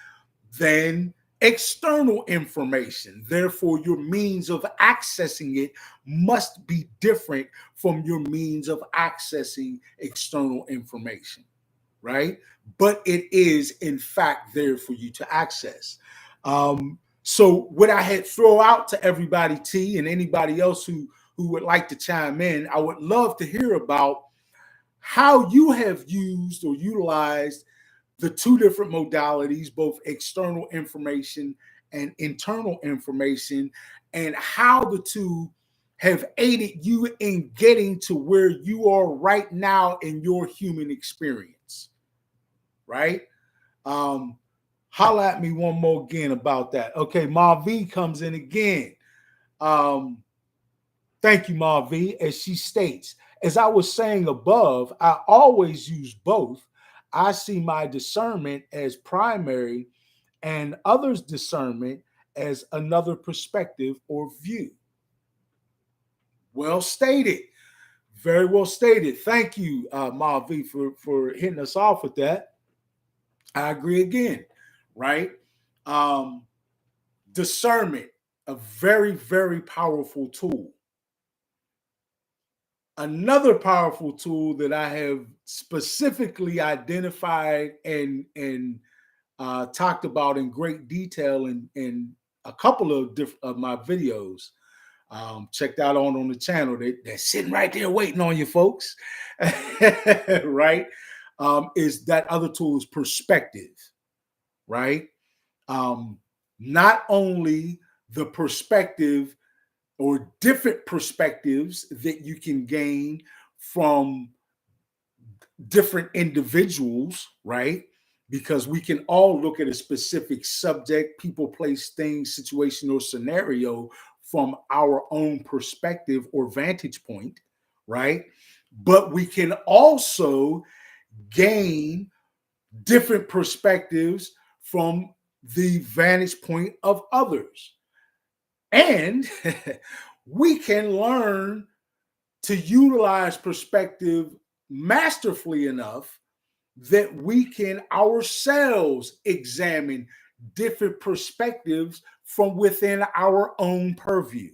than external information. Therefore, your means of accessing it must be different from your means of accessing external information, right? But it is, in fact, there for you to access. So what I had throw out to everybody, T, and anybody else who would like to chime in, I would love to hear about how you have used or utilized the two different modalities, both external information and internal information, and how the two have aided you in getting to where you are right now in your human experience, right? Holla at me one more again about that. Okay, Marv comes in again. Thank you, Marv. As she states, as I was saying above, I always use both. I see my discernment as primary and others' discernment as another perspective or view. Well stated. Very well stated. Thank you, Mavi, for hitting us off with that. I agree again, right? Um, Discernment, a very, very powerful tool. Another powerful tool that I have specifically identified and talked about in great detail in a couple of my videos. Checked out on the channel. They're sitting right there waiting on you, folks. Right? Is that other tool is perspective, right? Not only the perspective or different perspectives that you can gain from different individuals, right? Because we can all look at a specific subject, people, place, thing, situation, or scenario from our own perspective or vantage point, right? But we can also gain different perspectives from the vantage point of others. And we can learn to utilize perspective masterfully enough that we can ourselves examine different perspectives from within our own purview.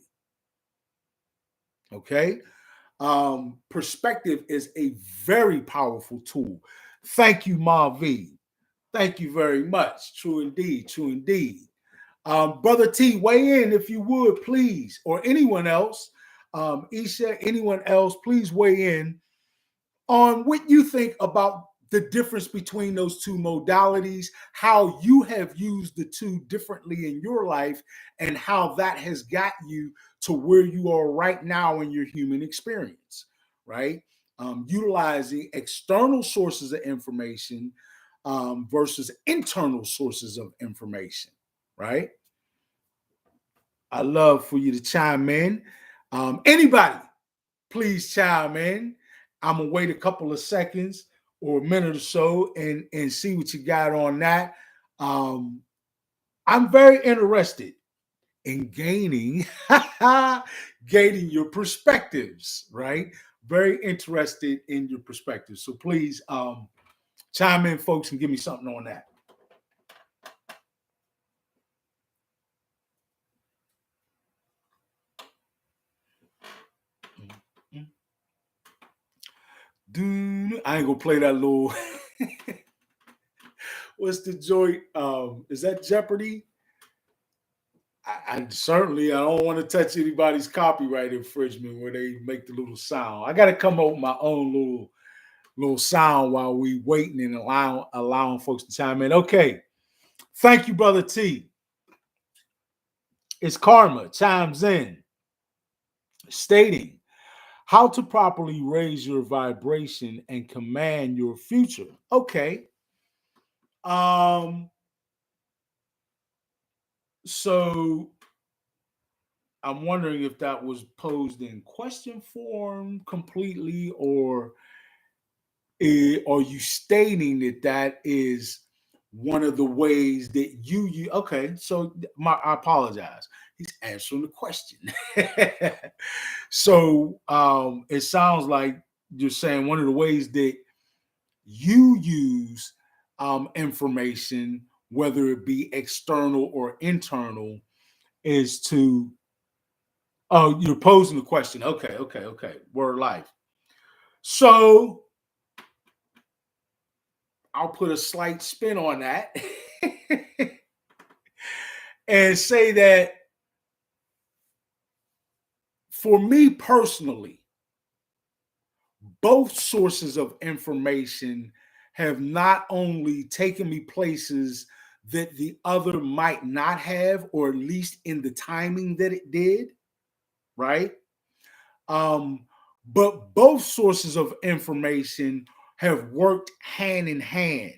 Okay? Perspective is a very powerful tool. Thank you, Mavi. Thank you very much. True indeed. True indeed. Brother T, weigh in if you would, please, or anyone else. Isha, anyone else, please weigh in on what you think about the difference between those two modalities, how you have used the two differently in your life, and how that has got you to where you are right now in your human experience, right? Utilizing external sources of information versus internal sources of information, right? I love for you to chime in. Anybody, please chime in. I'm gonna wait a couple of seconds or a minute or so and see what you got on that. I'm very interested in gaining your perspectives, right? Very interested in your perspectives. So please chime in, folks, and give me something on that. Dude, I ain't gonna play that little. What's the joint? Is that Jeopardy? I certainly I don't want to touch anybody's copyright infringement where they make the little sound. I got to come up with my own little sound while we waiting and allowing folks to chime in. Okay, thank you, brother T. It's Karma chimes in, stating how to properly raise your vibration and command your future. Okay. So I'm wondering if that was posed in question form completely, or are you stating that that is one of the ways that you okay, so I apologize. He's answering the question. So it sounds like you're saying one of the ways that you use information, whether it be external or internal, is to oh, you're posing the question. Okay. Word life. So I'll put a slight spin on that and say that for me personally, both sources of information have not only taken me places that the other might not have, or at least in the timing that it did, right? But both sources of information have worked hand in hand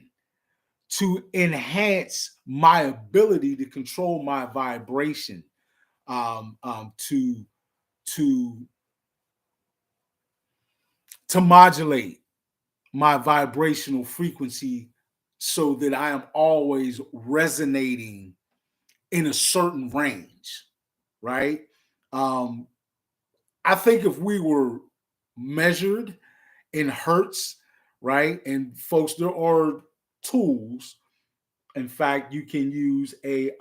to enhance my ability to control my vibration, to to modulate my vibrational frequency so that I am always resonating in a certain range, right? I think if we were measured in hertz, right? And folks, there are tools. In fact, you can use a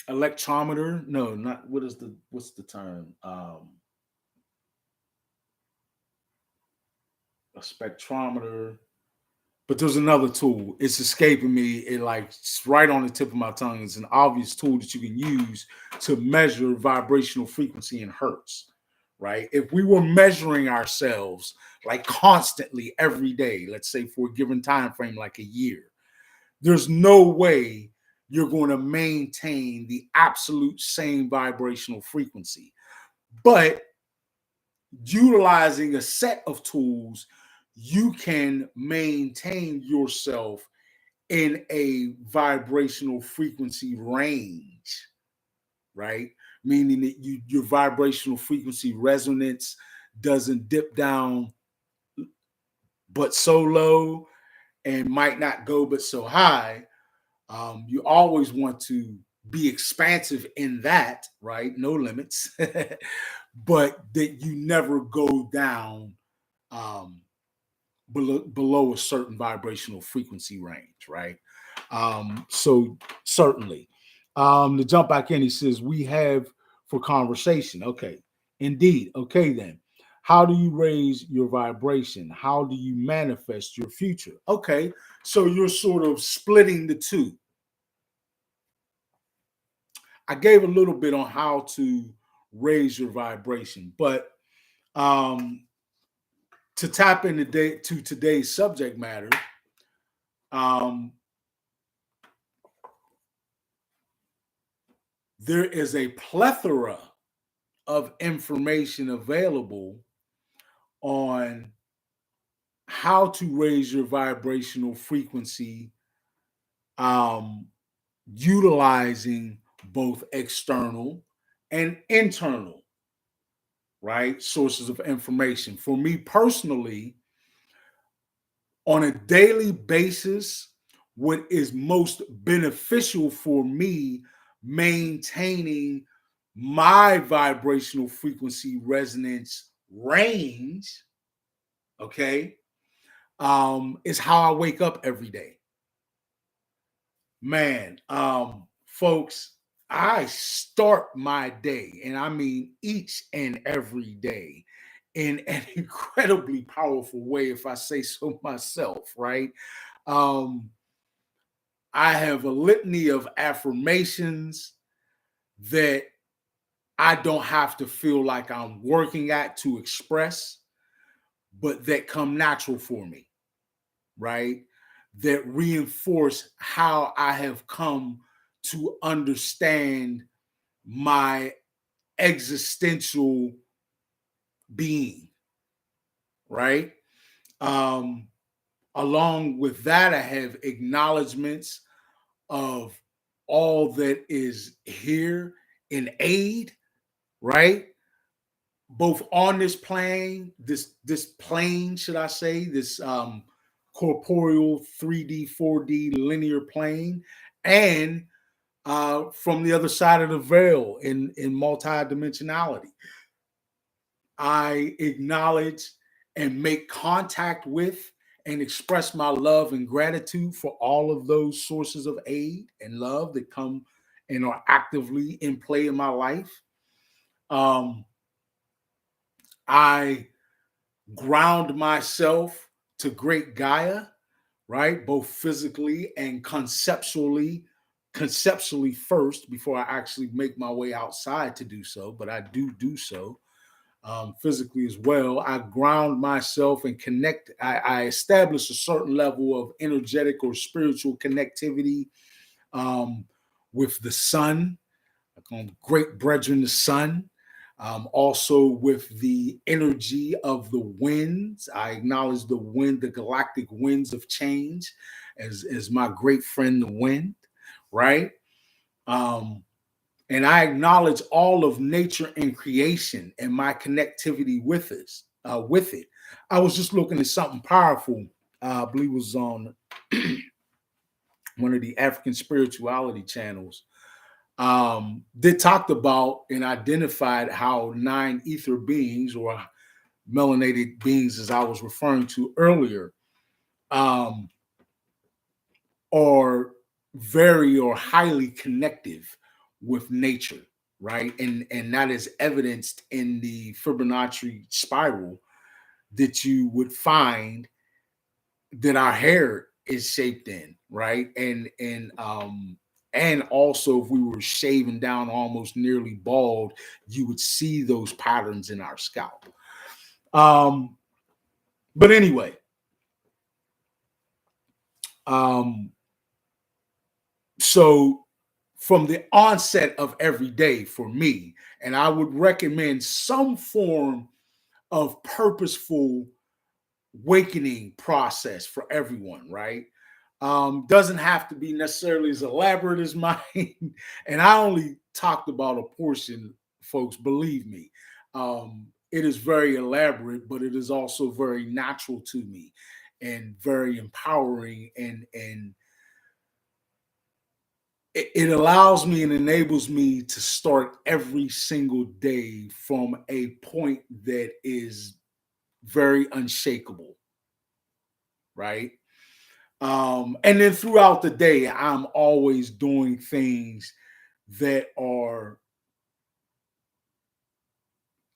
electrometer. No, not what's the term? A spectrometer. But there's another tool. It's escaping me. It's right on the tip of my tongue. It's an obvious tool that you can use to measure vibrational frequency in hertz, right? If we were measuring ourselves like constantly every day, let's say for a given time frame, like a year, there's no way you're going to maintain the absolute same vibrational frequency. But utilizing a set of tools, you can maintain yourself in a vibrational frequency range, right? Meaning that your vibrational frequency resonance doesn't dip down but so low and might not go but so high. You always want to be expansive in that, right? No limits, but that you never go down um, below a certain vibrational frequency range, right? So certainly, to jump back in, he says we have for conversation. Okay, indeed. Okay, then. How do you raise your vibration? How do you manifest your future? Okay, so you're sort of splitting the two. I gave a little bit on how to raise your vibration, but to tap into to today's subject matter, there is a plethora of information available on how to raise your vibrational frequency, utilizing both external and internal, right, sources of information. For me personally, on a daily basis, what is most beneficial for me maintaining my vibrational frequency resonance range, okay, is how I wake up every day. Man, folks, I start my day, and I mean each and every day, in an incredibly powerful way, if I say so myself, right? Um, I have a litany of affirmations that I don't have to feel like I'm working at to express, but that come natural for me, right? That reinforce how I have come to understand my existential being, right? Um, Along with that, I have acknowledgments of all that is here in aid, right? Both on this plane, this plane, should I say, this corporeal 3D, 4D linear plane, and from the other side of the veil in multidimensionality. I acknowledge and make contact with and express my love and gratitude for all of those sources of aid and love that come and are actively in play in my life. Um, I ground myself to great Gaia, right? Both physically and conceptually first before I actually make my way outside to do so, but I do so physically as well. I ground myself and connect. I establish a certain level of energetic or spiritual connectivity um, with the sun, great brethren, the sun. Also with the energy of the winds. I acknowledge the wind, the galactic winds of change as my great friend, the wind, right? And I acknowledge all of nature and creation and my connectivity with it. I was just looking at something powerful. I believe it was on one of the African spirituality channels. They talked about and identified how 9 ether beings, or melanated beings, as I was referring to earlier, um, are very or highly connective with nature, right? And that is evidenced in the Fibonacci spiral that you would find that our hair is shaped in, right? And also if we were shaving down almost nearly bald, you would see those patterns in our scalp. But anyway, so from the onset of every day for me, and I would recommend some form of purposeful awakening process for everyone, right? Doesn't have to be necessarily as elaborate as mine. And I only talked about a portion, folks, believe me. It is very elaborate, but it is also very natural to me and very empowering, and it allows me and enables me to start every single day from a point that is very unshakable, right? And then throughout the day, I'm always doing things that are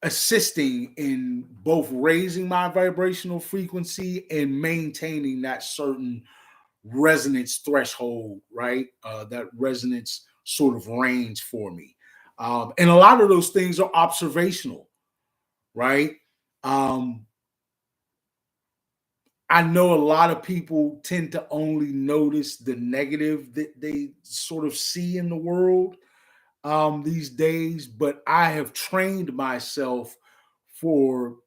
assisting in both raising my vibrational frequency and maintaining that certain resonance threshold, right? That resonance sort of range for me. And a lot of those things are observational, right? Um, I know a lot of people tend to only notice the negative that they sort of see in the world these days, but I have trained myself for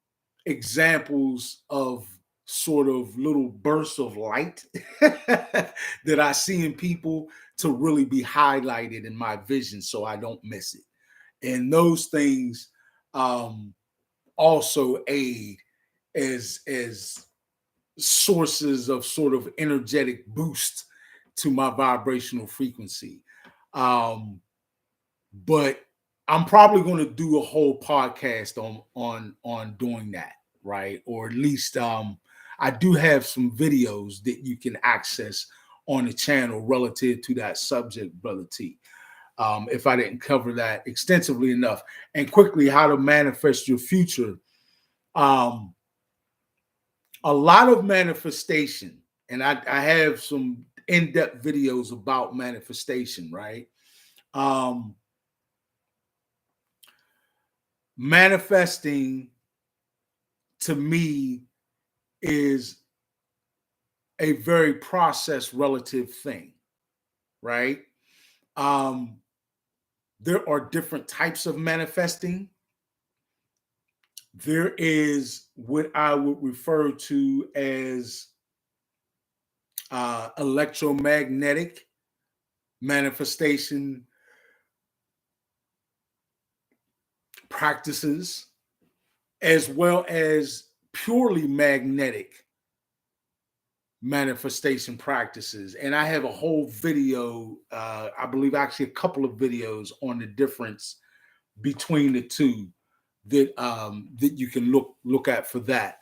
examples of sort of little bursts of light that I see in people to really be highlighted in my vision so I don't miss it. And those things um, also aid as sources of sort of energetic boost to my vibrational frequency. But I'm probably going to do a whole podcast on doing that, right? Or at least I do have some videos that you can access on the channel relative to that subject, Brother T. If I didn't cover that extensively enough. And quickly, how to manifest your future. Um, a lot of manifestation, and I have some in-depth videos about manifestation, right? Manifesting to me is a very process relative thing, right? Um, there are different types of manifesting. There is what I would refer to as electromagnetic manifestation practices, as well as purely magnetic manifestation practices. And I have a whole video, I believe actually a couple of videos on the difference between the two that you can look at for that.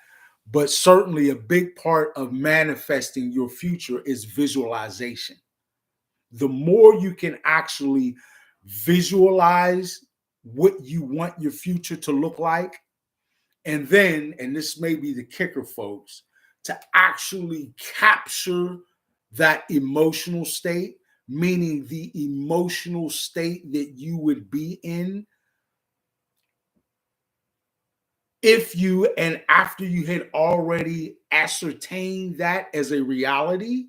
But certainly a big part of manifesting your future is visualization. The more you can actually visualize what you want your future to look like, and then, and this may be the kicker, folks, to actually capture that emotional state, meaning the emotional state that you would be in if you and after you had already ascertained that as a reality,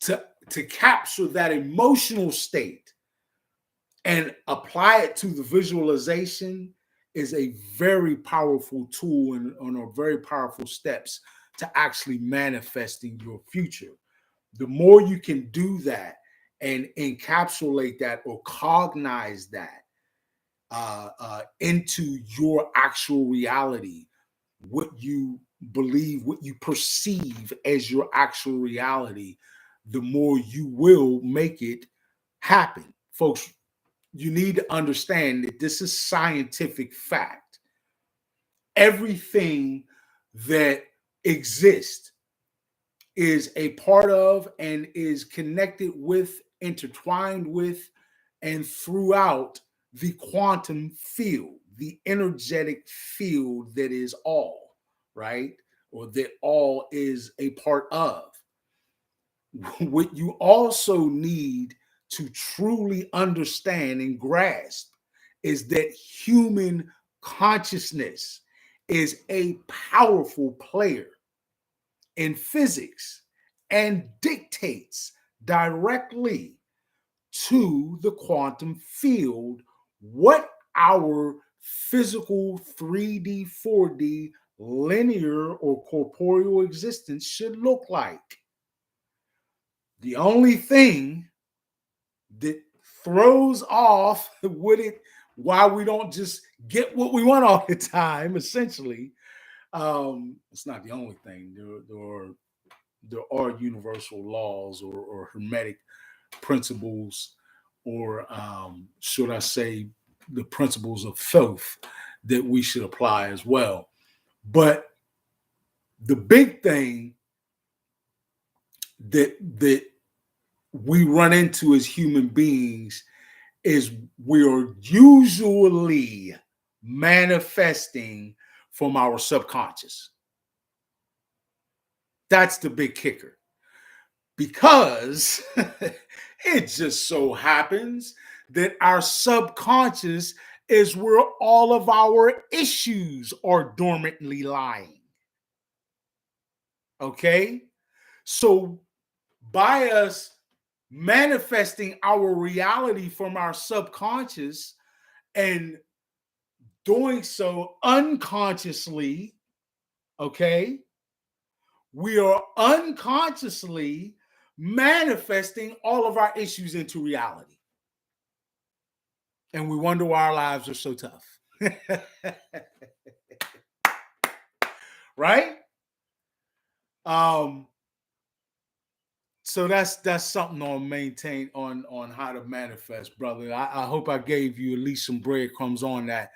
to capture that emotional state and apply it to the visualization is a very powerful tool and are very powerful steps to actually manifesting your future. The more you can do that and encapsulate that or cognize that into your actual reality, what you believe, what you perceive as your actual reality, the more you will make it happen folks, you need to understand that this is scientific fact. Everything that exists is a part of and is connected with, intertwined with, and throughout the quantum field, the energetic field that is all, right? Or that all is a part of. What you also need to truly understand and grasp is that human consciousness is a powerful player in physics and dictates directly to the quantum field what our physical 3D, 4D, linear, or corporeal existence should look like. The only thing that throws off why we don't just get what we want all the time, essentially, it's not the only thing. There are universal laws or hermetic principles, or should I say, the principles of faith that we should apply as well. But the big thing that we run into as human beings is we are usually manifesting from our subconscious. That's the big kicker. Because it just so happens that our subconscious is where all of our issues are dormantly lying. Okay? So by us manifesting our reality from our subconscious and doing so unconsciously, okay, we are unconsciously manifesting all of our issues into reality. And we wonder why our lives are so tough. Right? So that's something on maintain on how to manifest, brother. I hope I gave you at least some breadcrumbs on that.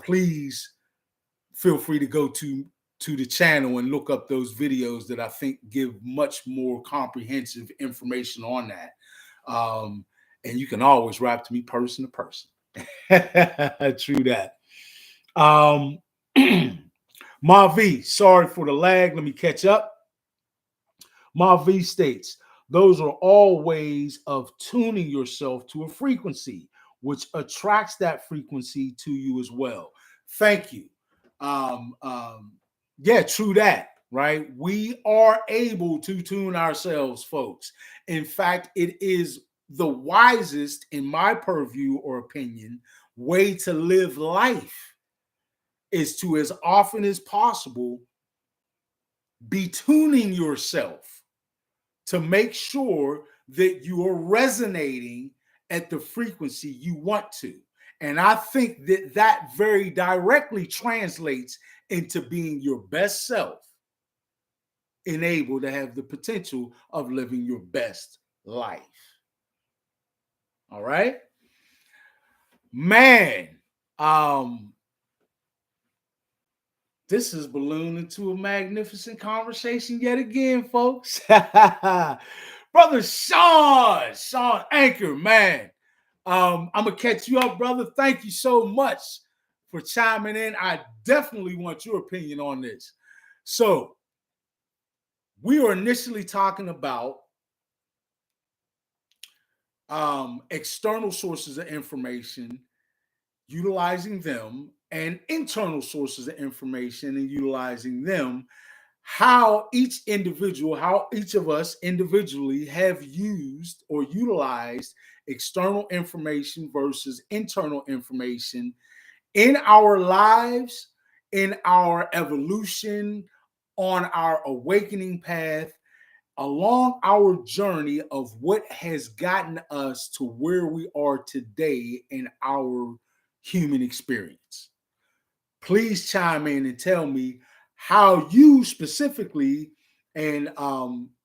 Please feel free to go to the channel and look up those videos that I think give much more comprehensive information on that. And you can always rap to me person to person. True that. Mavi, sorry for the lag. Let me catch up. Mavi states, those are all ways of tuning yourself to a frequency, which attracts that frequency to you as well. Thank you. Yeah, true that, right? We are able to tune ourselves, folks. In fact, it is the wisest, in my purview or opinion, way to live life is to, as often as possible, be tuning yourself to make sure that you are resonating at the frequency you want to. And I think that that very directly translates into being your best self and able to have the potential of living your best life. All right? Man, this is ballooned into a magnificent conversation yet again, folks. Brother Sean Anchor, man. I'm gonna catch you up, brother. Thank you so much for chiming in. I definitely want your opinion on this. So, we were initially talking about external sources of information, utilizing them, and internal sources of information and utilizing them. How each of us individually have used or utilized external information versus internal information in our lives, in our evolution, on our awakening path, along our journey of what has gotten us to where we are today in our human experience. Please chime in and tell me how you specifically, and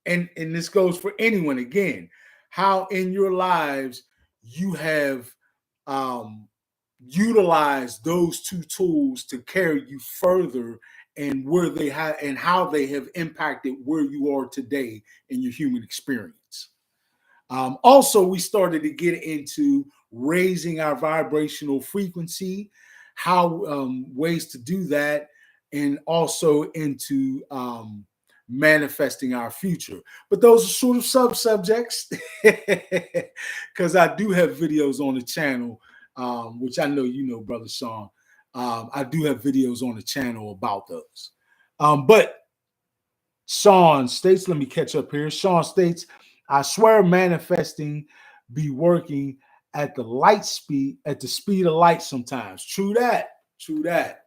this goes for anyone again, how in your lives you have utilized those two tools to carry you further, and where they have and how they have impacted where you are today in your human experience. Also, we started to get into raising our vibrational frequency, how ways to do that, and also into manifesting our future. But those are sort of sub-subjects because I do have videos on the channel, which I know you know, Brother Sean. I do have videos on the channel about those. But Sean states, let me catch up here. Sean states, I swear manifesting be working at the speed of light sometimes. True that. True that.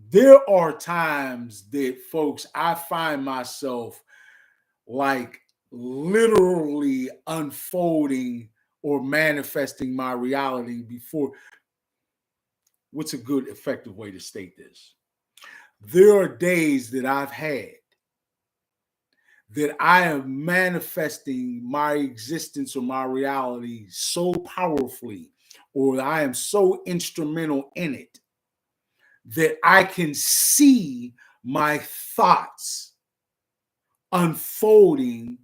There are times that, folks, I find myself like literally unfolding or manifesting my reality before. What's a good, effective way to state this? There are days that I've had that I am manifesting my existence or my reality so powerfully, or I am so instrumental in it, that I can see my thoughts unfolding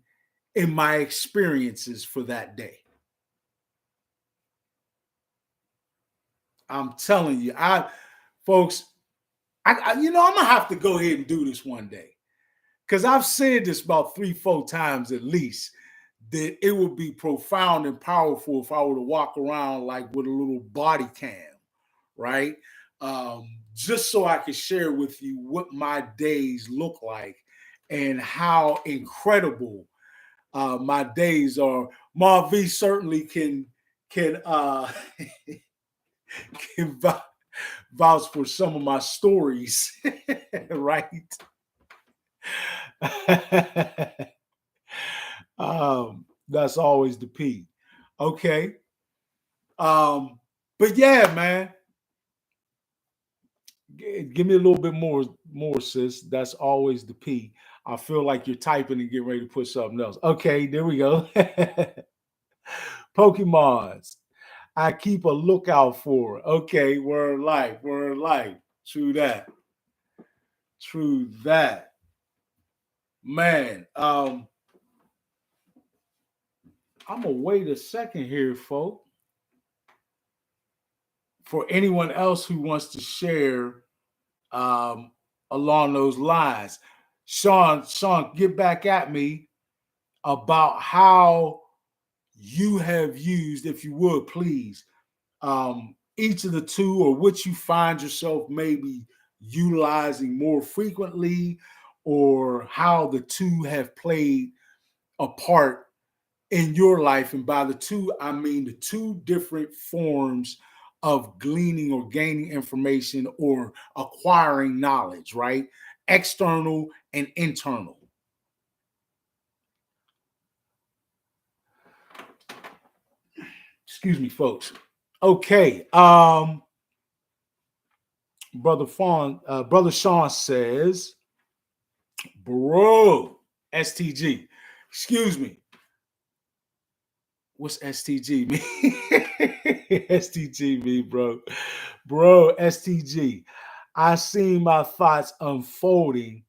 in my experiences for that day. I'm telling you, folks, I'm gonna have to go ahead and do this one day, because I've said this about 3-4 times at least, that it would be profound and powerful if I were to walk around like with a little body cam, right? Just so I can share with you what my days look like and how incredible my days are. Marv V certainly can can vouch for some of my stories, right? That's always the P. Okay. But yeah, man. Give me a little bit more, sis. That's always the P. I feel like you're typing and getting ready to put something else. Okay, there we go. Pokemons. I keep a lookout for. Okay, word life. True that. True that. Man, I'm gonna wait a second here, folks, for anyone else who wants to share um, along those lines. Sean, get back at me about how you have used, if you would please, each of the two, or which you find yourself maybe utilizing more frequently, or how the two have played a part in your life. And by the two, I mean the two different forms of gleaning or gaining information or acquiring knowledge, right? External and internal. Excuse me, folks. Okay. Brother Sean says, bro, STG. Excuse me. What's STG mean? STG mean, bro. Bro, STG. I seen my thoughts unfolding,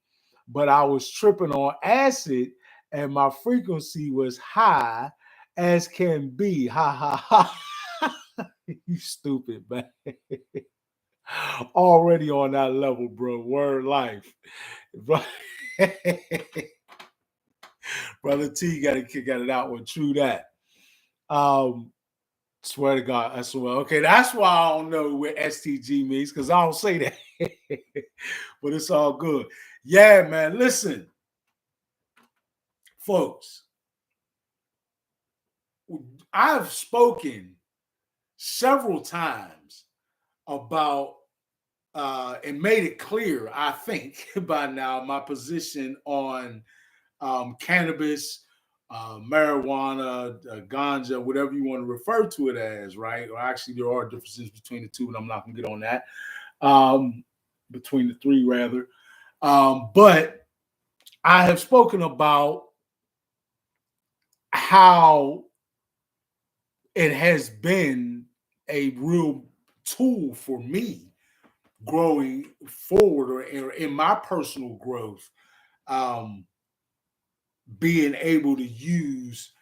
but I was tripping on acid and my frequency was high as can be. Ha ha ha. You stupid, man. Already on that level, bro. Word life. Brother T got to kick out of that one. True that. Swear to God, I swear. Okay, that's why I don't know what STG means, because I don't say that. But it's all good. Yeah, man. Listen, folks, I've spoken several times about and made it clear, I think, by now, my position on cannabis, marijuana, ganja, whatever you want to refer to it as, right? Or actually, there are differences between the two, and I'm not going to get on that. Between the three, rather. But I have spoken about how it has been a real tool for me growing forward or in my personal growth, um, being able to use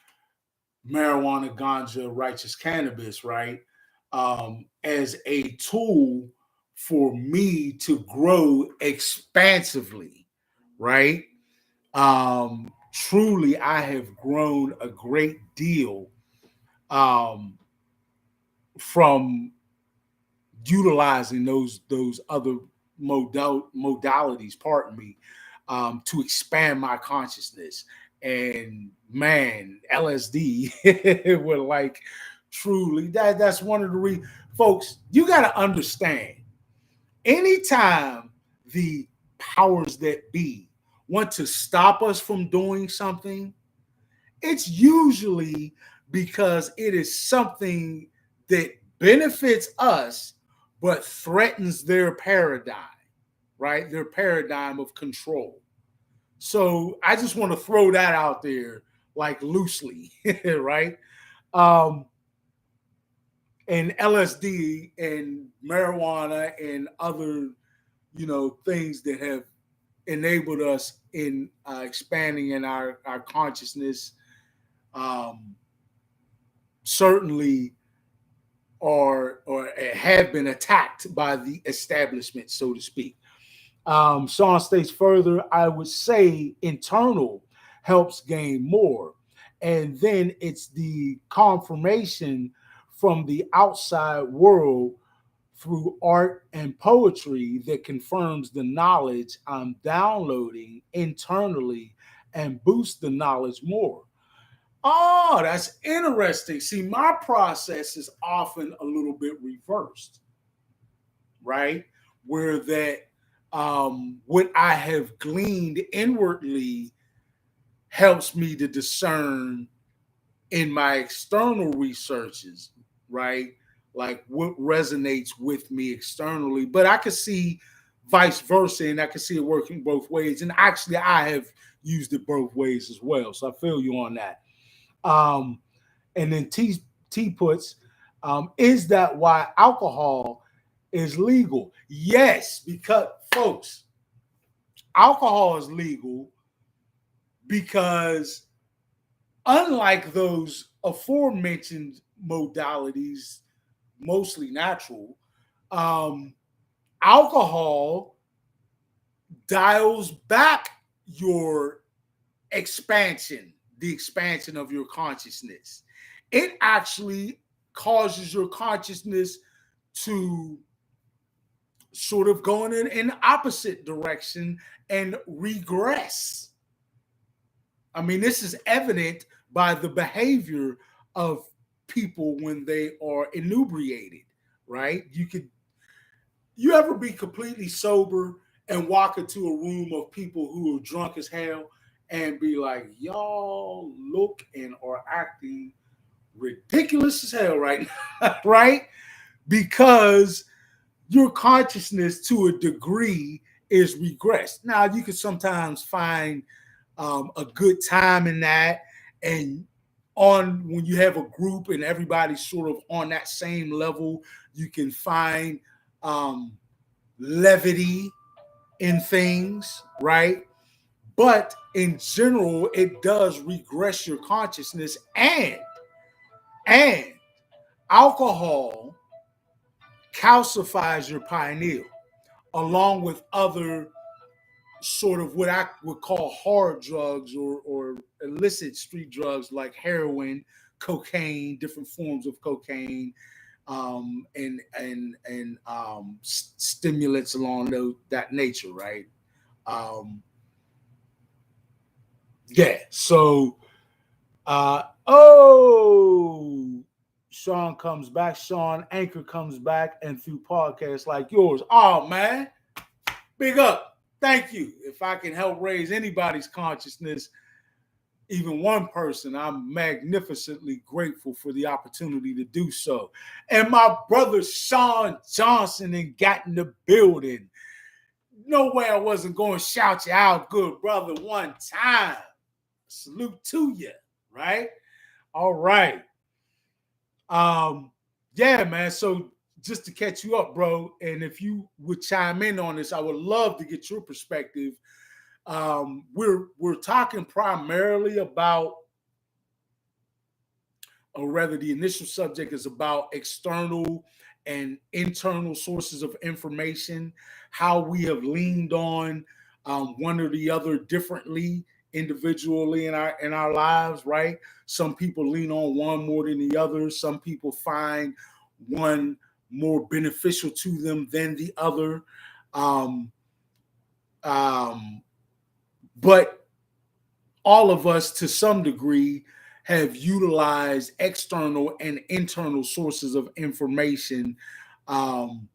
marijuana, ganja, righteous cannabis, right, as a tool for me to grow expansively, right? Truly, I have grown a great deal from utilizing those other modalities, pardon me, to expand my consciousness. And man, LSD were like truly that's one of the folks, you got to understand, anytime the powers that be want to stop us from doing something, it's usually because it is something that benefits us but threatens their paradigm, right? Their paradigm of control. So I just want to throw that out there like loosely, right? Um, and LSD and marijuana and other, things that have enabled us in expanding in our consciousness, um, certainly or have been attacked by the establishment, so to speak. Sean states further, I would say internal helps gain more. And then it's the confirmation from the outside world through art and poetry that confirms the knowledge I'm downloading internally and boosts the knowledge more. Oh, that's interesting. See, my process is often a little bit reversed, right? Where that what I have gleaned inwardly helps me to discern in my external researches, right? Like what resonates with me externally. But I could see vice versa, and I could see it working both ways. And actually, I have used it both ways as well. So I feel you on that. Um, and then T puts, is that why alcohol is legal? Yes, because folks, alcohol is legal because unlike those aforementioned modalities, mostly natural, um, alcohol dials back your expansion, the expansion of your consciousness. It actually causes your consciousness to sort of go in an opposite direction and regress. I mean, this is evident by the behavior of people when they are inebriated, right? You ever be completely sober and walk into a room of people who are drunk as hell and be like, y'all look and are acting ridiculous as hell right now, right? Because your consciousness to a degree is regressed. Now, you can sometimes find a good time in that, and on when you have a group and everybody's sort of on that same level, you can find levity in things, right? But in general, it does regress your consciousness, and alcohol calcifies your pineal along with other sort of what I would call hard drugs or illicit street drugs like heroin, cocaine, different forms of cocaine, and stimulants along that nature, right? Um, yeah. So, Sean comes back. Sean Anchor comes back, and through podcasts like yours. Oh man, big up. Thank you. If I can help raise anybody's consciousness, even one person, I'm magnificently grateful for the opportunity to do so. And my brother Sean Johnson and got in the building. No way I wasn't going to shout you out, good brother, one time. Salute to you, right? All right. Yeah, man. So just to catch you up, bro, and if you would chime in on this, I would love to get your perspective. We're talking primarily about, or rather, the initial subject is about external and internal sources of information, how we have leaned on one or the other differently individually in our lives, right? Some people lean on one more than the other. Some people find one more beneficial to them than the other. Um, um, but all of us, to some degree, have utilized external and internal sources of information um,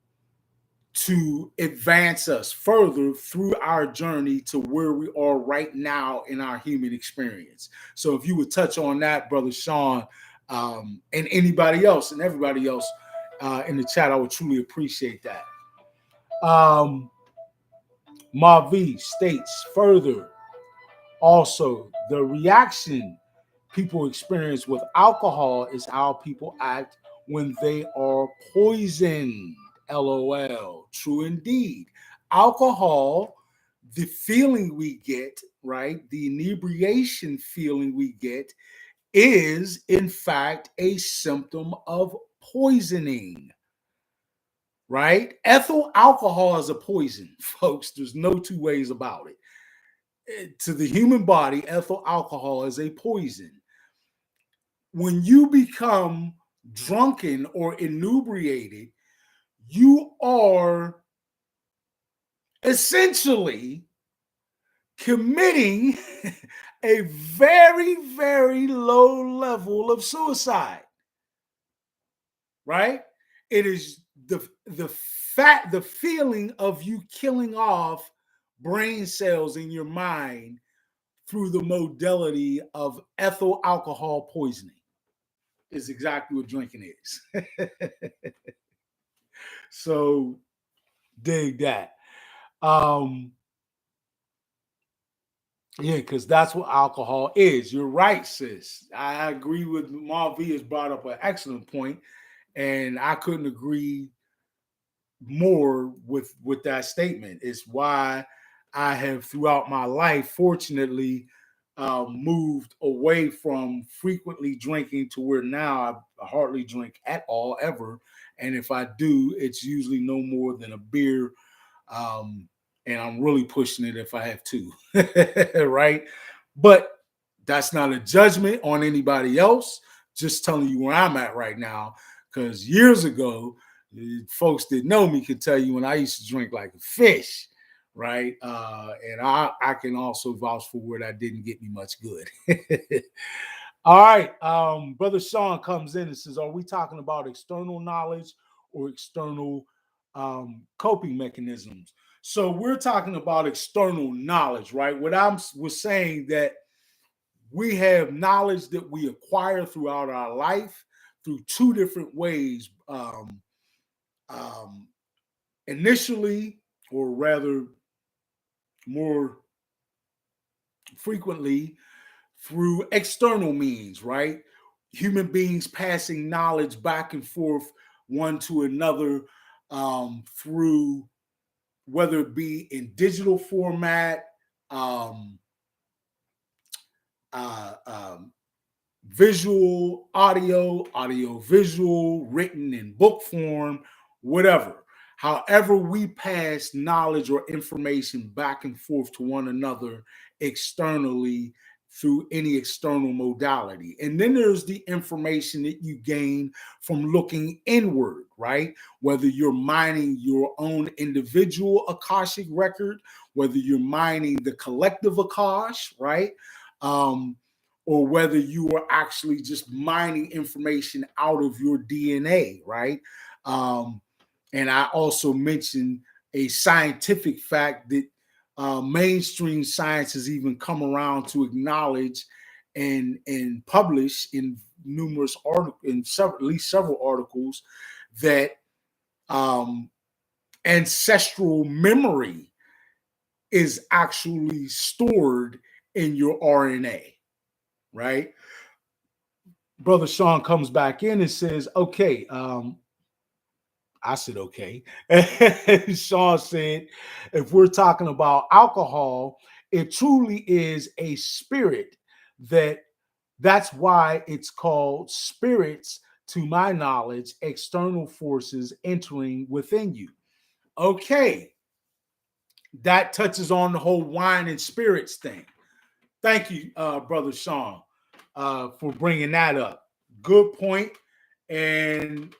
to advance us further through our journey to where we are right now in our human experience. So, if you would touch on that, Brother Sean, and anybody else and everybody else in the chat, I would truly appreciate that. Mavi states further, also, the reaction people experience with alcohol is how people act when they are poisoned. LOL. True indeed. Alcohol, the feeling we get, right? The inebriation feeling we get is, in fact, a symptom of poisoning, right? Ethyl alcohol is a poison, folks. There's no two ways about it. To the human body, ethyl alcohol is a poison. When you become drunken or inebriated, you are essentially committing a very, very low level of suicide, right? It is the feeling of you killing off brain cells in your mind through the modality of ethyl alcohol poisoning is exactly what drinking is. So dig that. Um, yeah, because that's what alcohol is. You're right, sis. I agree with Marv has brought up an excellent point, and I couldn't agree more with that statement. It's why I have throughout my life, fortunately, moved away from frequently drinking to where now I hardly drink at all ever, and if I do, it's usually no more than a beer, and I'm really pushing it if I have two, right? But that's not a judgment on anybody else. Just telling you where I'm at right now, because years ago, folks that know me could tell you when I used to drink like a fish, right? And I can also vouch for where that didn't get me much good. All right. Brother Sean comes in and says, are we talking about external knowledge or external coping mechanisms? So we're talking about external knowledge, right? What I was saying that we have knowledge that we acquire throughout our life through two different ways. Um, Initially, or rather more frequently, through external means, right? Human beings passing knowledge back and forth one to another through whether it be in digital format, um, uh, um, visual, audio, visual, written in book form, whatever. However, we pass knowledge or information back and forth to one another externally through any external modality. And then there's the information that you gain from looking inward, right? Whether you're mining your own individual Akashic record, whether you're mining the collective Akash, right? Or whether you are actually just mining information out of your DNA, right? And I also mentioned a scientific fact that mainstream science has even come around to acknowledge and publish in numerous articles, in several, at least several articles, that um, ancestral memory is actually stored in your RNA, right? Brother Sean comes back in and says, okay, I said, okay. And Sean said, if we're talking about alcohol, it truly is a spirit that's why it's called spirits, to my knowledge, external forces entering within you. Okay. That touches on the whole wine and spirits thing. Thank you, Brother Sean, for bringing that up. Good point. And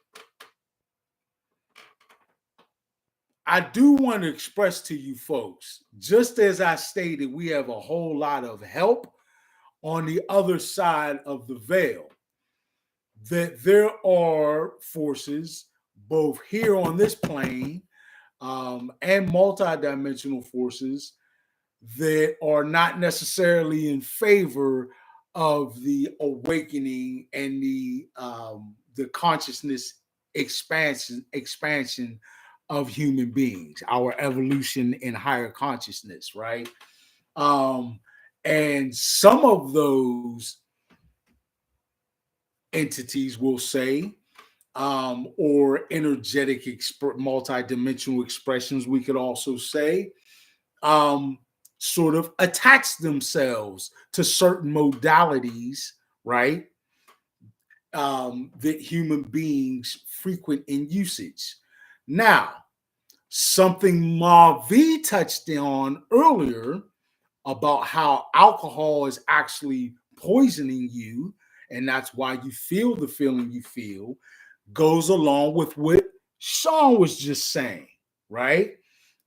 I do want to express to you folks, just as I stated, we have a whole lot of help on the other side of the veil, that there are forces both here on this plane and multidimensional forces that are not necessarily in favor of the awakening and the consciousness expansion of human beings, our evolution in higher consciousness, right? Um, and some of those entities will say, or energetic multidimensional expressions, we could also say, um, sort of attach themselves to certain modalities, right? That human beings frequent in usage. Now, something Mavi touched on earlier about how alcohol is actually poisoning you, and that's why you feel the feeling you feel, goes along with what Sean was just saying, right?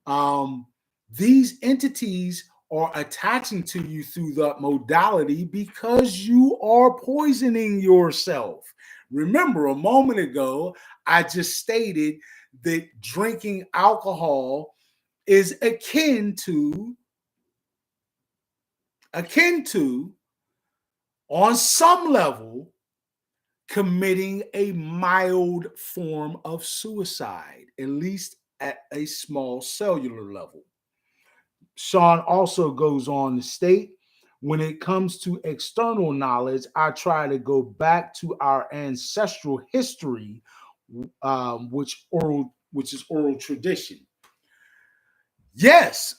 Um, these entities are attaching to you through that modality because you are poisoning yourself. Remember, a moment ago, I just stated that drinking alcohol is akin to, on some level, committing a mild form of suicide, at least at a small cellular level. Sean also goes on to state, when it comes to external knowledge, I try to go back to our ancestral history, which is oral tradition. Yes,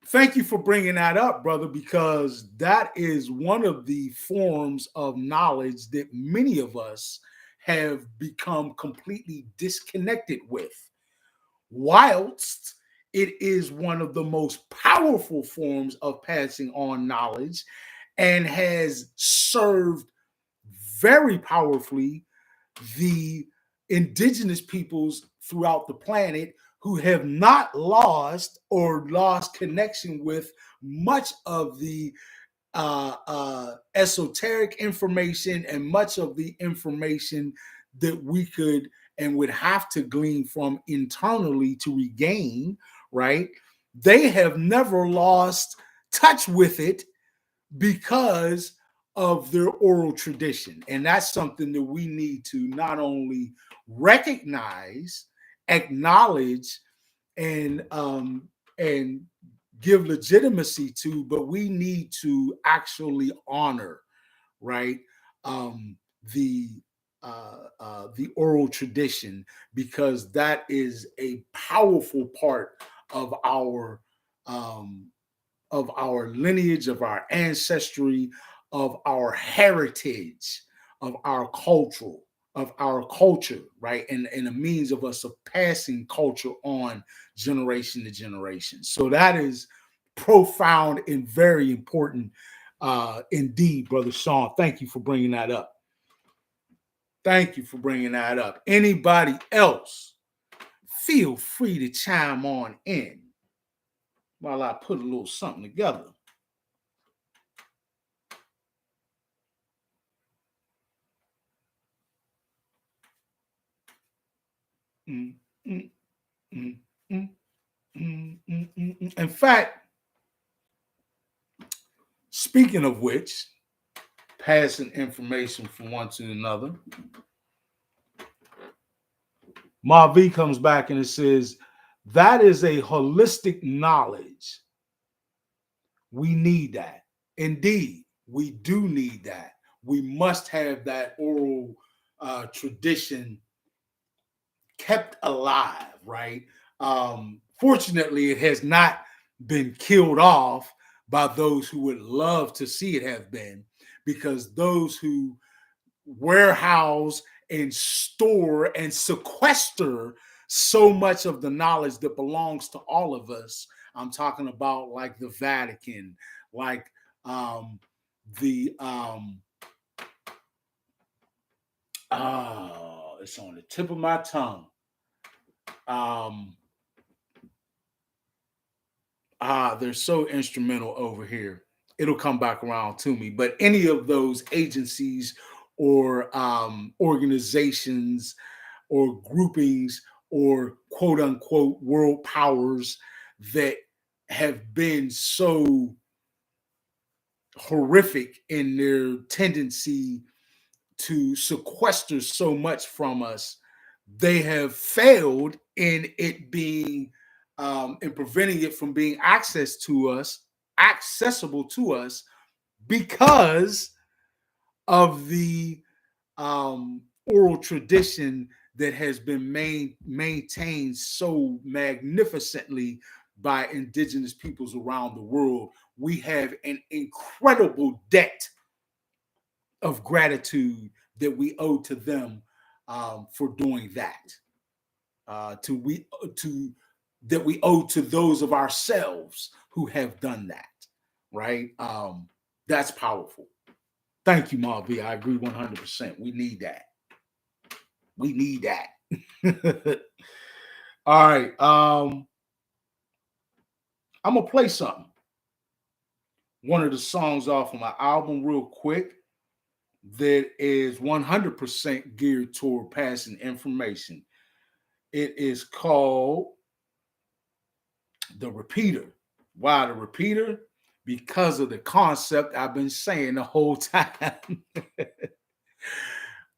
thank you for bringing that up, brother, because that is one of the forms of knowledge that many of us have become completely disconnected with, whilst it is one of the most powerful forms of passing on knowledge and has served very powerfully the indigenous peoples throughout the planet who have not lost or lost connection with much of the esoteric information and much of the information that we could and would have to glean from internally to regain, right? They have never lost touch with it because of their oral tradition. And that's something that we need to not only recognize, acknowledge, and give legitimacy to, but we need to actually honor, right? Um, the the oral tradition, because that is a powerful part um, of our lineage, of our ancestry, of our heritage, of our culture, right? And a means of us of passing culture on generation to generation. So that is profound and very important indeed, Brother Sean. Thank you for bringing that up. Thank you for bringing that up. Anybody else, feel free to chime on in while I put a little something together. Mm, mm, mm, mm, In fact, speaking of which, passing information from one to another, Mavi comes back and it says, that is a holistic knowledge. We need that. Indeed, we do need that. we must have that oral tradition kept alive, right? Fortunately, it has not been killed off by those who would love to see it have been, because those who warehouse and store and sequester so much of the knowledge that belongs to all of us. I'm talking about like the Vatican, like the it's on the tip of my tongue. They're so instrumental over here. It'll come back around to me. But any of those agencies or organizations or groupings or quote unquote world powers that have been so horrific in their tendency to sequester so much from us, they have failed in it being in preventing it from being accessible to us, because of the oral tradition that has been maintained so magnificently by indigenous peoples around the world. We have an incredible debt of gratitude that we owe to them for doing that. That we owe to those of ourselves who have done that, right? That's powerful. Thank you, Marv. I agree 100%. We need that. We need that. All right. I'm gonna play something. One of the songs off of my album, real quick, that is 100% geared toward passing information. It is called The Repeater. Why The Repeater? Because of the concept I've been saying the whole time.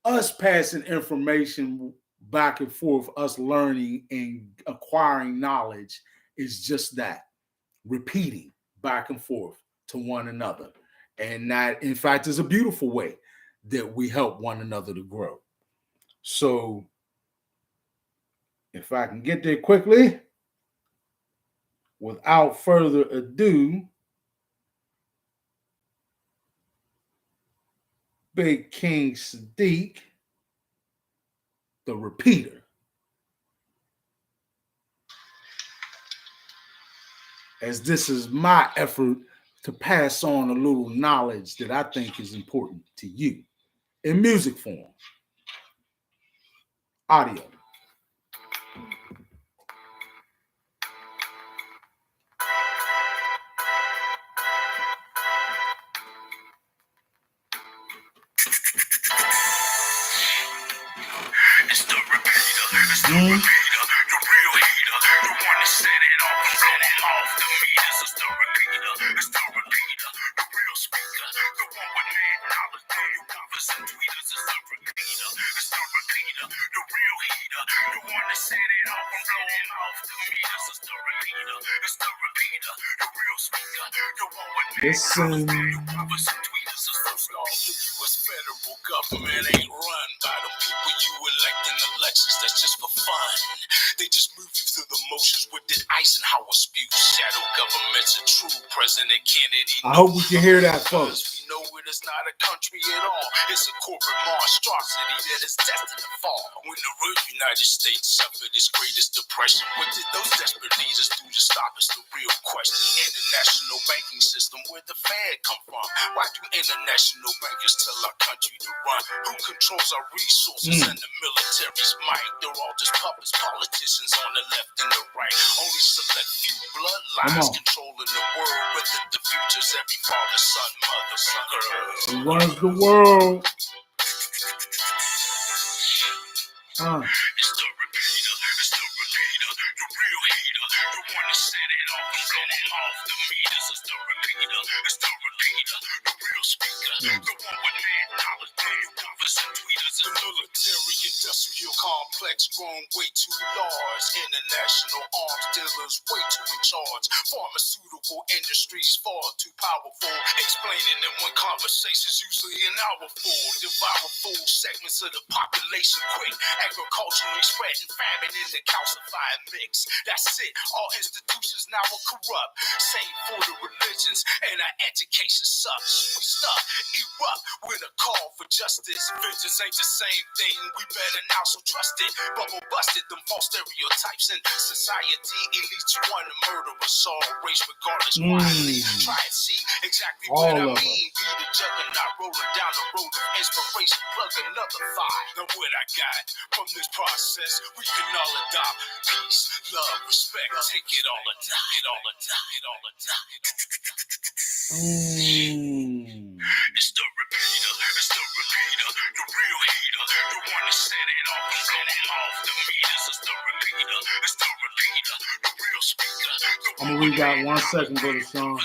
Us passing information back and forth, us learning and acquiring knowledge is just that, repeating back and forth to one another. And that, in fact, is a beautiful way that we help one another to grow. So if I can get there quickly, without further ado, Big King Sadiq, The Repeater. As this is my effort to pass on a little knowledge that I think is important to you in music form, audio. It's the repeater, it's the repeater, the real heater, the one that set it off and blowing off the meters. It's the repeater, it's the repeater, the real speaker, the one with mad knowledge, the movers and tweeters. It's the repeater, it's the repeater, the real heater, the one that set it off and blowing off the meters. It's the repeater, it's the repeater, the real speaker, the one with mad knowledge, the movers and tweeters. It's the law. The U.S. federal government ain't run by the people you elect in elections. That's just for fun. They just move you through the motions with that Eisenhower spew. Shadow government's a true president Kennedy. I hope we can hear that, folks. We know it is not a country at all. It's a corporate monstrosity that is destined to fall. When the real United States suffered its greatest depression, what did those desperate leaders do to stop us? The real question. International banking system, where the Fed come from? Why do international bankers tell our country to run? Who controls our resources and the military's might? They're all just puppets, politicians on the left and the right. Only select few bloodlines controlling the world. But the future's every father, son, mother, son, girl. Who runs the world? It's the repeater, it's the repeater, the real heater, the one that set it off and blowing off the meters. It's the repeater, it's the repeater, the real speaker, the one with mad knowledge, the movers and tweeters. The military industrial complex grown way too large. International arms dealers way too in charge. Pharmaceutical industries far too powerful. Explaining and when conversations usually an hour full, devour full segments of the population quick, agriculturally spreading famine in the calcified mix. That's it, all institutions now are corrupt, same for the religions, and our education sucks. We stuck, erupt with a call for justice. Vengeance ain't the same thing, we better now, so trust it. Bubble busted them false stereotypes in society. Elites want to murder us all, race regardless wisely. Try and see exactly All what I of mean. Be the juggernaut rolling down the road of inspiration. Plug another thigh. Now what I got from this process, we can all adopt peace, love, respect. Take it all or not. It all or not. It all or not. It's the repeater. It's the repeater. The real heater. The one that set it off and blow them off the meters. It's the repeater. It's the repeater. The real speaker. I'm gonna read that 1 second, brother Sean.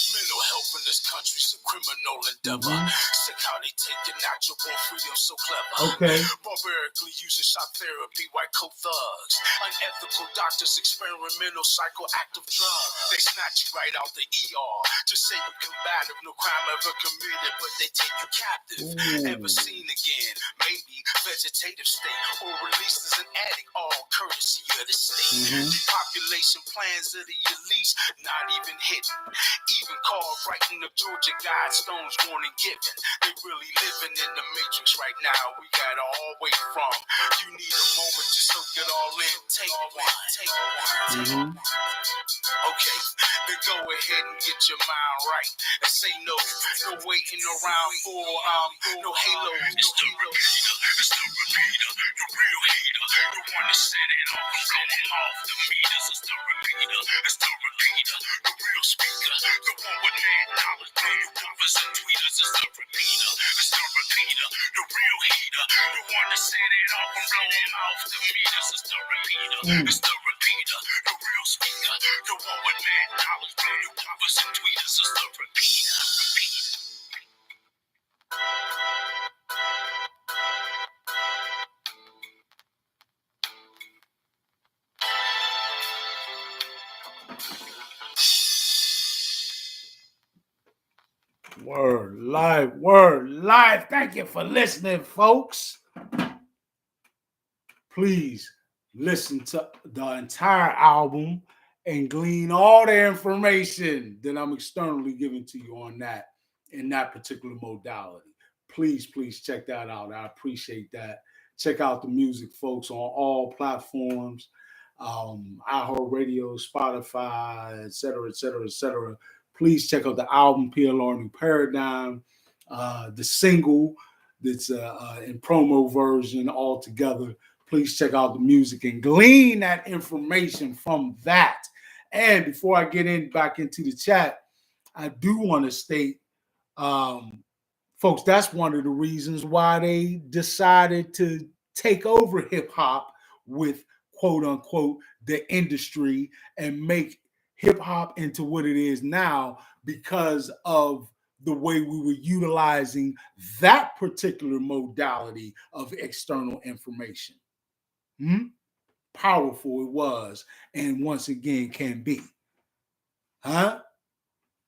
Mental health in this country's a criminal endeavor. Sick how they taking natural freedom so clever. Okay. Barbarically using shock therapy, white coat thugs. Unethical doctors, experimental psychoactive drugs. They snatch you right out the ER. Just say you combative, no crime ever committed, but they take you captive. Ever seen again? Maybe vegetative state or released as an addict, all courtesy of the state. Population plans of the elites, not even hidden. Even called writing of Georgia Guidestones warning given. They really living in the matrix right now. We gotta all wait from. You need a moment to soak it all in. Take one. Take one. Okay, then go ahead and get your mind right and say no. No waiting around for no halos. It's the repeater. It's the repeater. The real heater. The one that set it off and blow them off the meters. It's the repeater. It's the repeater. The real speaker. The one with mad knowledge. Blow you covers and tweeters. It's the repeater. It's the repeater. The real heater. The one that set it off and blow them off the meters. It's the repeater. It's the repeater. The real speaker. The one with mad knowledge. Blow you covers and tweeters. It's the repeater. Word live. Thank you for listening, folks. Please listen to the entire album and glean all the information that I'm externally giving to you on that in that particular modality. Please check that out. I appreciate that. Check out the music, folks, on all platforms, iHeartRadio, Spotify, etc. Please check out the album PLR New Paradigm, the single that's in promo version all together. Please check out the music and glean that information from that. And before I get back into the chat, I do want to state, folks, that's one of the reasons why they decided to take over hip hop with quote unquote the industry and make hip hop into what it is now, because of the way we were utilizing that particular modality of external information. Powerful it was, and once again can be.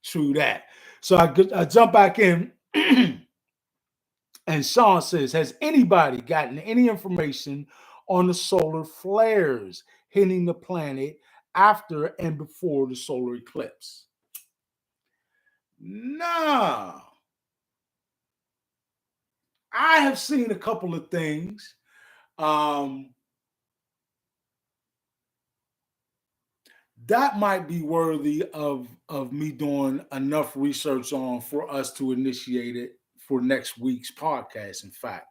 True that. So I jump back in, and Sean says, has anybody gotten any information on the solar flares hitting the planet after and before the solar eclipse? No. I have seen a couple of things. That might be worthy of me doing enough research on for us to initiate it for next week's podcast. In fact,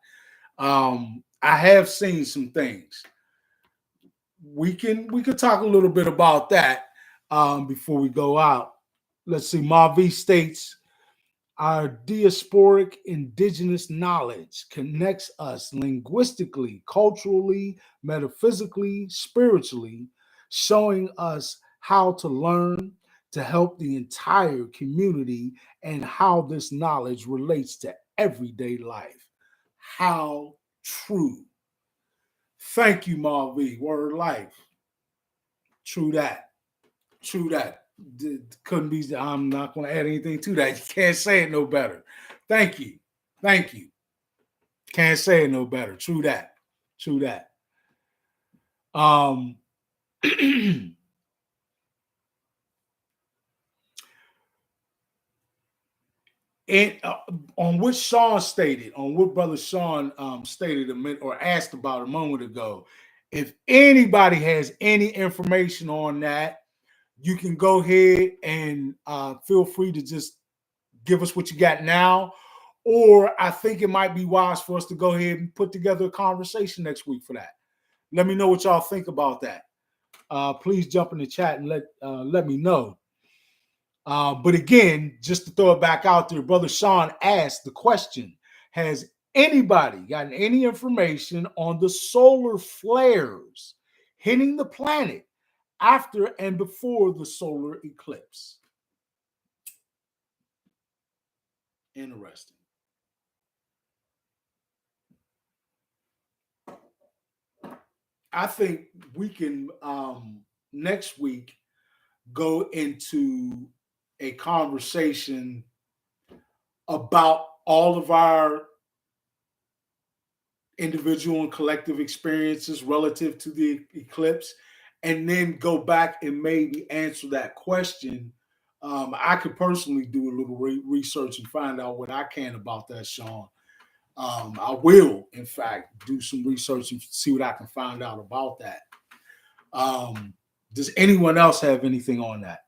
I have seen some things. We could talk a little bit about that before we go out. Let's see. Mavi states, our diasporic indigenous knowledge connects us linguistically, culturally, metaphysically, spiritually, showing us how to learn to help the entire community and how this knowledge relates to everyday life. How true. Thank you, Mavi. Word life. True that. couldn't be. I'm not going to add anything to that. You can't say it no better. Thank you. Can't say it no better. True that. Um, and on what Sean stated, on what Brother Sean stated a minute or asked about a moment ago, if anybody has any information on that, you can go ahead and feel free to just give us what you got now. Or I think it might be wise for us to go ahead and put together a conversation next week for that. Let me know what y'all think about that. Please jump in the chat and let me know. But again, just to throw it back out there, Brother Sean asked the question: has anybody gotten any information on the solar flares hitting the planet after and before the solar eclipse? Interesting. I think we can next week go into a conversation about all of our individual and collective experiences relative to the eclipse, and then go back and maybe answer that question. I could personally do a little research and find out what I can about that, Sean. I will, in fact, do some research and see what I can find out about that. Does anyone else have anything on that?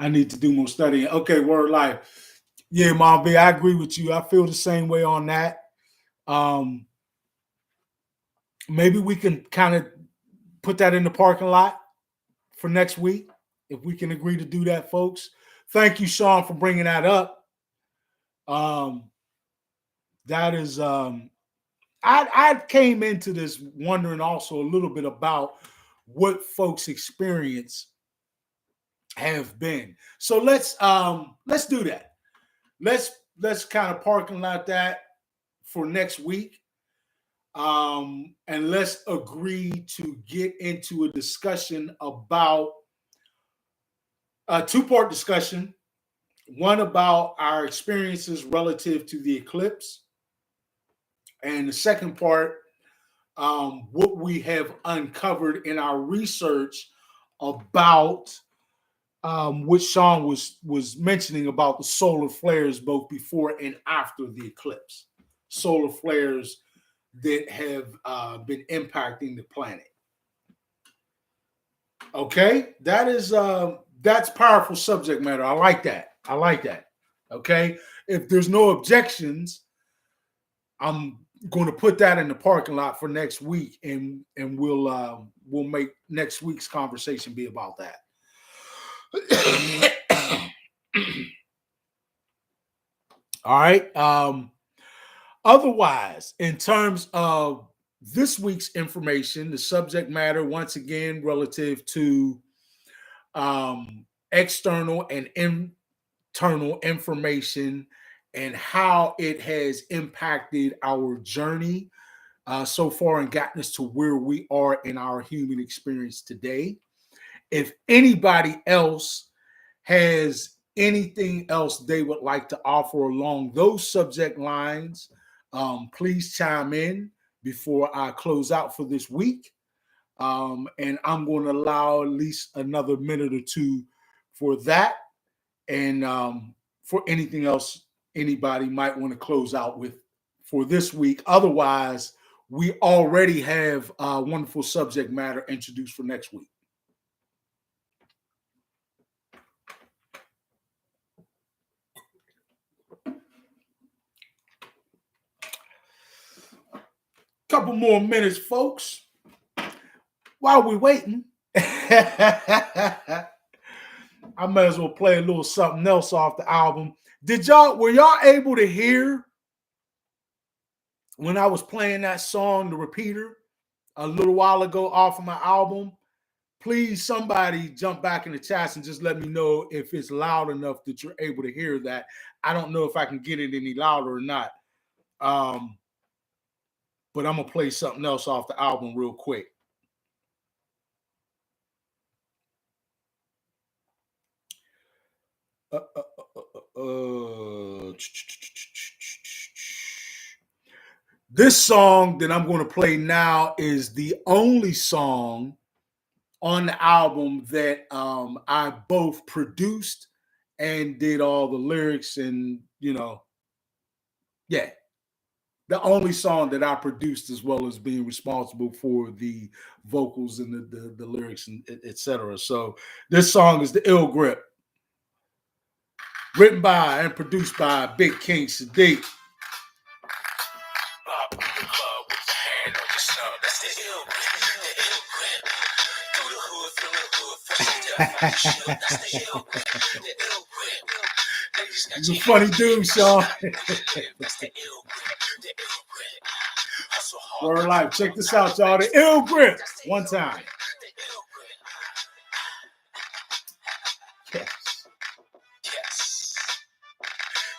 I need to do more studying. Okay, word life. Yeah, Mom B, I agree with you. I feel the same way on that. Maybe we can kind of put that in the parking lot for next week, if we can agree to do that, folks. Thank you, Sean, for bringing that up. That is, I came into this wondering also a little bit about what folks' experience have been. So let's do that. Let's kind of parking lot that for next week. And let's agree to get into a discussion about a two-part discussion. One about our experiences relative to the eclipse, and the second part, what we have uncovered in our research about what Sean was mentioning about the solar flares, both before and after the eclipse. Solar flares that have been impacting the planet. Okay, that's powerful subject matter. I like that. Okay, if there's no objections, I'm going to put that in the parking lot for next week, and we'll make next week's conversation be about that. All right. Otherwise, in terms of this week's information, the subject matter, once again, relative to external and internal information and how it has impacted our journey so far and gotten us to where we are in our human experience today. If anybody else has anything else they would like to offer along those subject lines, please chime in before I close out for this week. And I'm going to allow at least another minute or two for that, and for anything else anybody might want to close out with for this week. Otherwise, we already have wonderful subject matter introduced for next week. Couple more minutes, folks. While we're waiting, I might as well play a little something else off the album. Were y'all able to hear when I was playing that song, The Repeater, a little while ago off of my album? Please, somebody jump back in the chat and just let me know if it's loud enough that you're able to hear that. I don't know if I can get it any louder or not. But I'm going to play something else off the album real quick. This song that I'm going to play now is the only song on the album that I both produced and did all the lyrics and, yeah, the only song that I produced as well as being responsible for the vocals and the lyrics and etc. So this song is the Ill Grip, written by and produced by Big King Sadiq. He's a funny dude, Sean. Word life. Check this out, y'all. The Ill Grip. One time. Yes.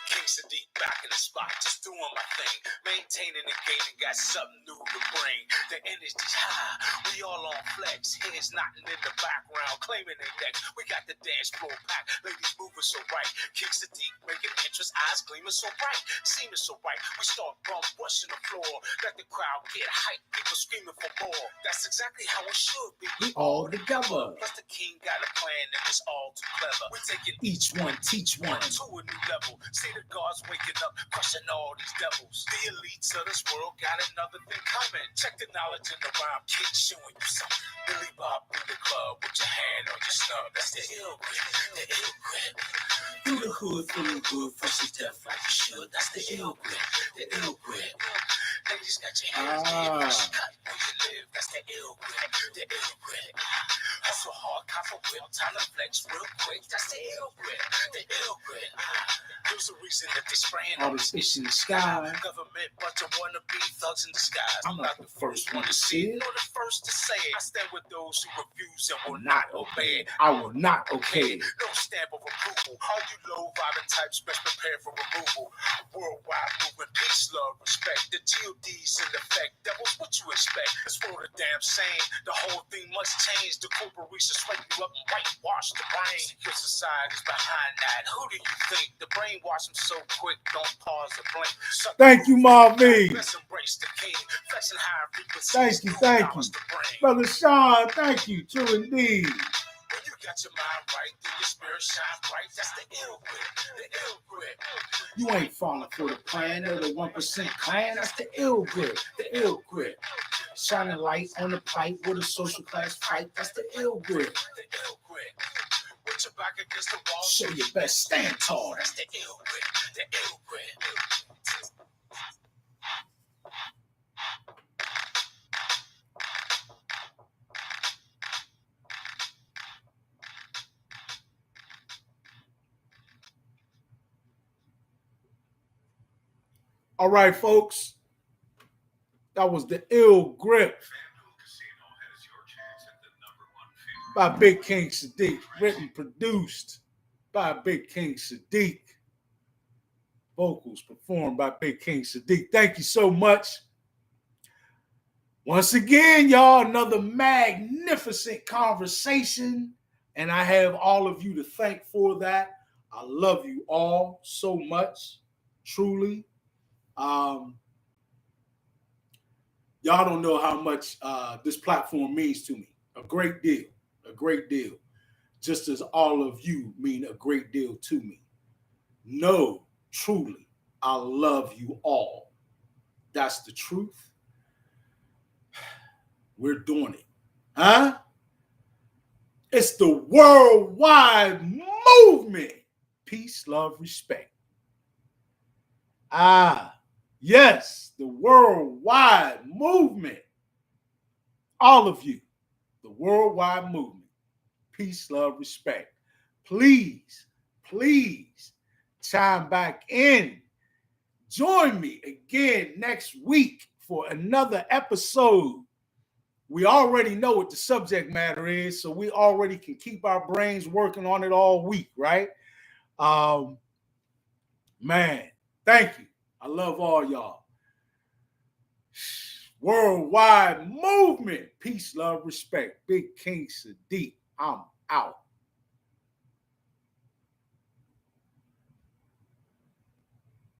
King Sadiq back in the spot, just doing my thing. Maintaining the game and got something new to bring. The energy's high, we all on flex. Heads knotting in the background, claiming their next. We got the dance floor packed, ladies moving so right. King Sadiq making interest, eyes gleaming so bright. Seeming so right, we start bum rushing the floor. Let the crowd get hyped, people screaming for more. That's exactly how it should be. We all together. Plus the king got a plan and it's all too clever. We're taking Each one, teach one. to a new level. See the guards waking up, crushing all these devils. The elites of this world got another thing coming. Check the knowledge in the rhyme, kid showing you something. Billy Bob in the club with your hand on your snub. That's the ill grip, the ill grip. Through the hood, feeling good, fresh as death like you should. That's the ill grip, the ill grip. Ladies got your hands in your fresh cut where you live. That's the ill grip, the ill grip. Hustle hard, cop a whip, time to flex real quick. That's the ill grip, the ill grip. There's a reason that they spraying all this ish in the sky. Government bunch of wannabe thugs in disguise. I'm not the first one to see it, nor the first to say it. I stand with those who refuse and will not obey it. I will not okay. No stamp of approval. All you low vibing types best prepare for removal. Worldwide movement, peace, love, respect. The GOD's in effect. Devils, what you expect? It's for the damn same. The whole thing must change. The corporations swipe you up and whitewash the brain. Secret society's behind that. Who do you think? The brainwash them so quick, don't pause or blink. Thank you, Marvin. Let's embrace the king. Flexing high frequencies. Thank you. Brother Sean, thank you. True indeed. When you got your mind right, then your spirit shine bright. That's the ill grip, the ill grip. You ain't falling for the plan of the 1% clan. That's the ill grip, the ill grip. Shining light on the pipe with a social class fight. That's the ill grip. The ill grip. Put your back against the wall. Show your best, stand tall. That's the ill grip, the ill grip. All right, folks. That was the Ill Grip by Big King Sadiq. Written, produced by Big King Sadiq. Vocals performed by Big King Sadiq. Thank you so much. Once again, y'all, another magnificent conversation. And I have all of you to thank for that. I love you all so much. Truly. Y'all don't know how much this platform means to me. A great deal. A great deal. Just as all of you mean a great deal to me. No, truly, I love you all. That's the truth. We're doing it. Huh? It's the worldwide movement. Peace, love, respect. Yes, the worldwide movement. All of you, the worldwide movement. Peace, love, respect. Please, please chime back in. Join me again next week for another episode. We already know what the subject matter is, so we already can keep our brains working on it all week, right? Man, thank you. I love all y'all. Worldwide movement. Peace, love, respect. Big King Sadiq. I'm out.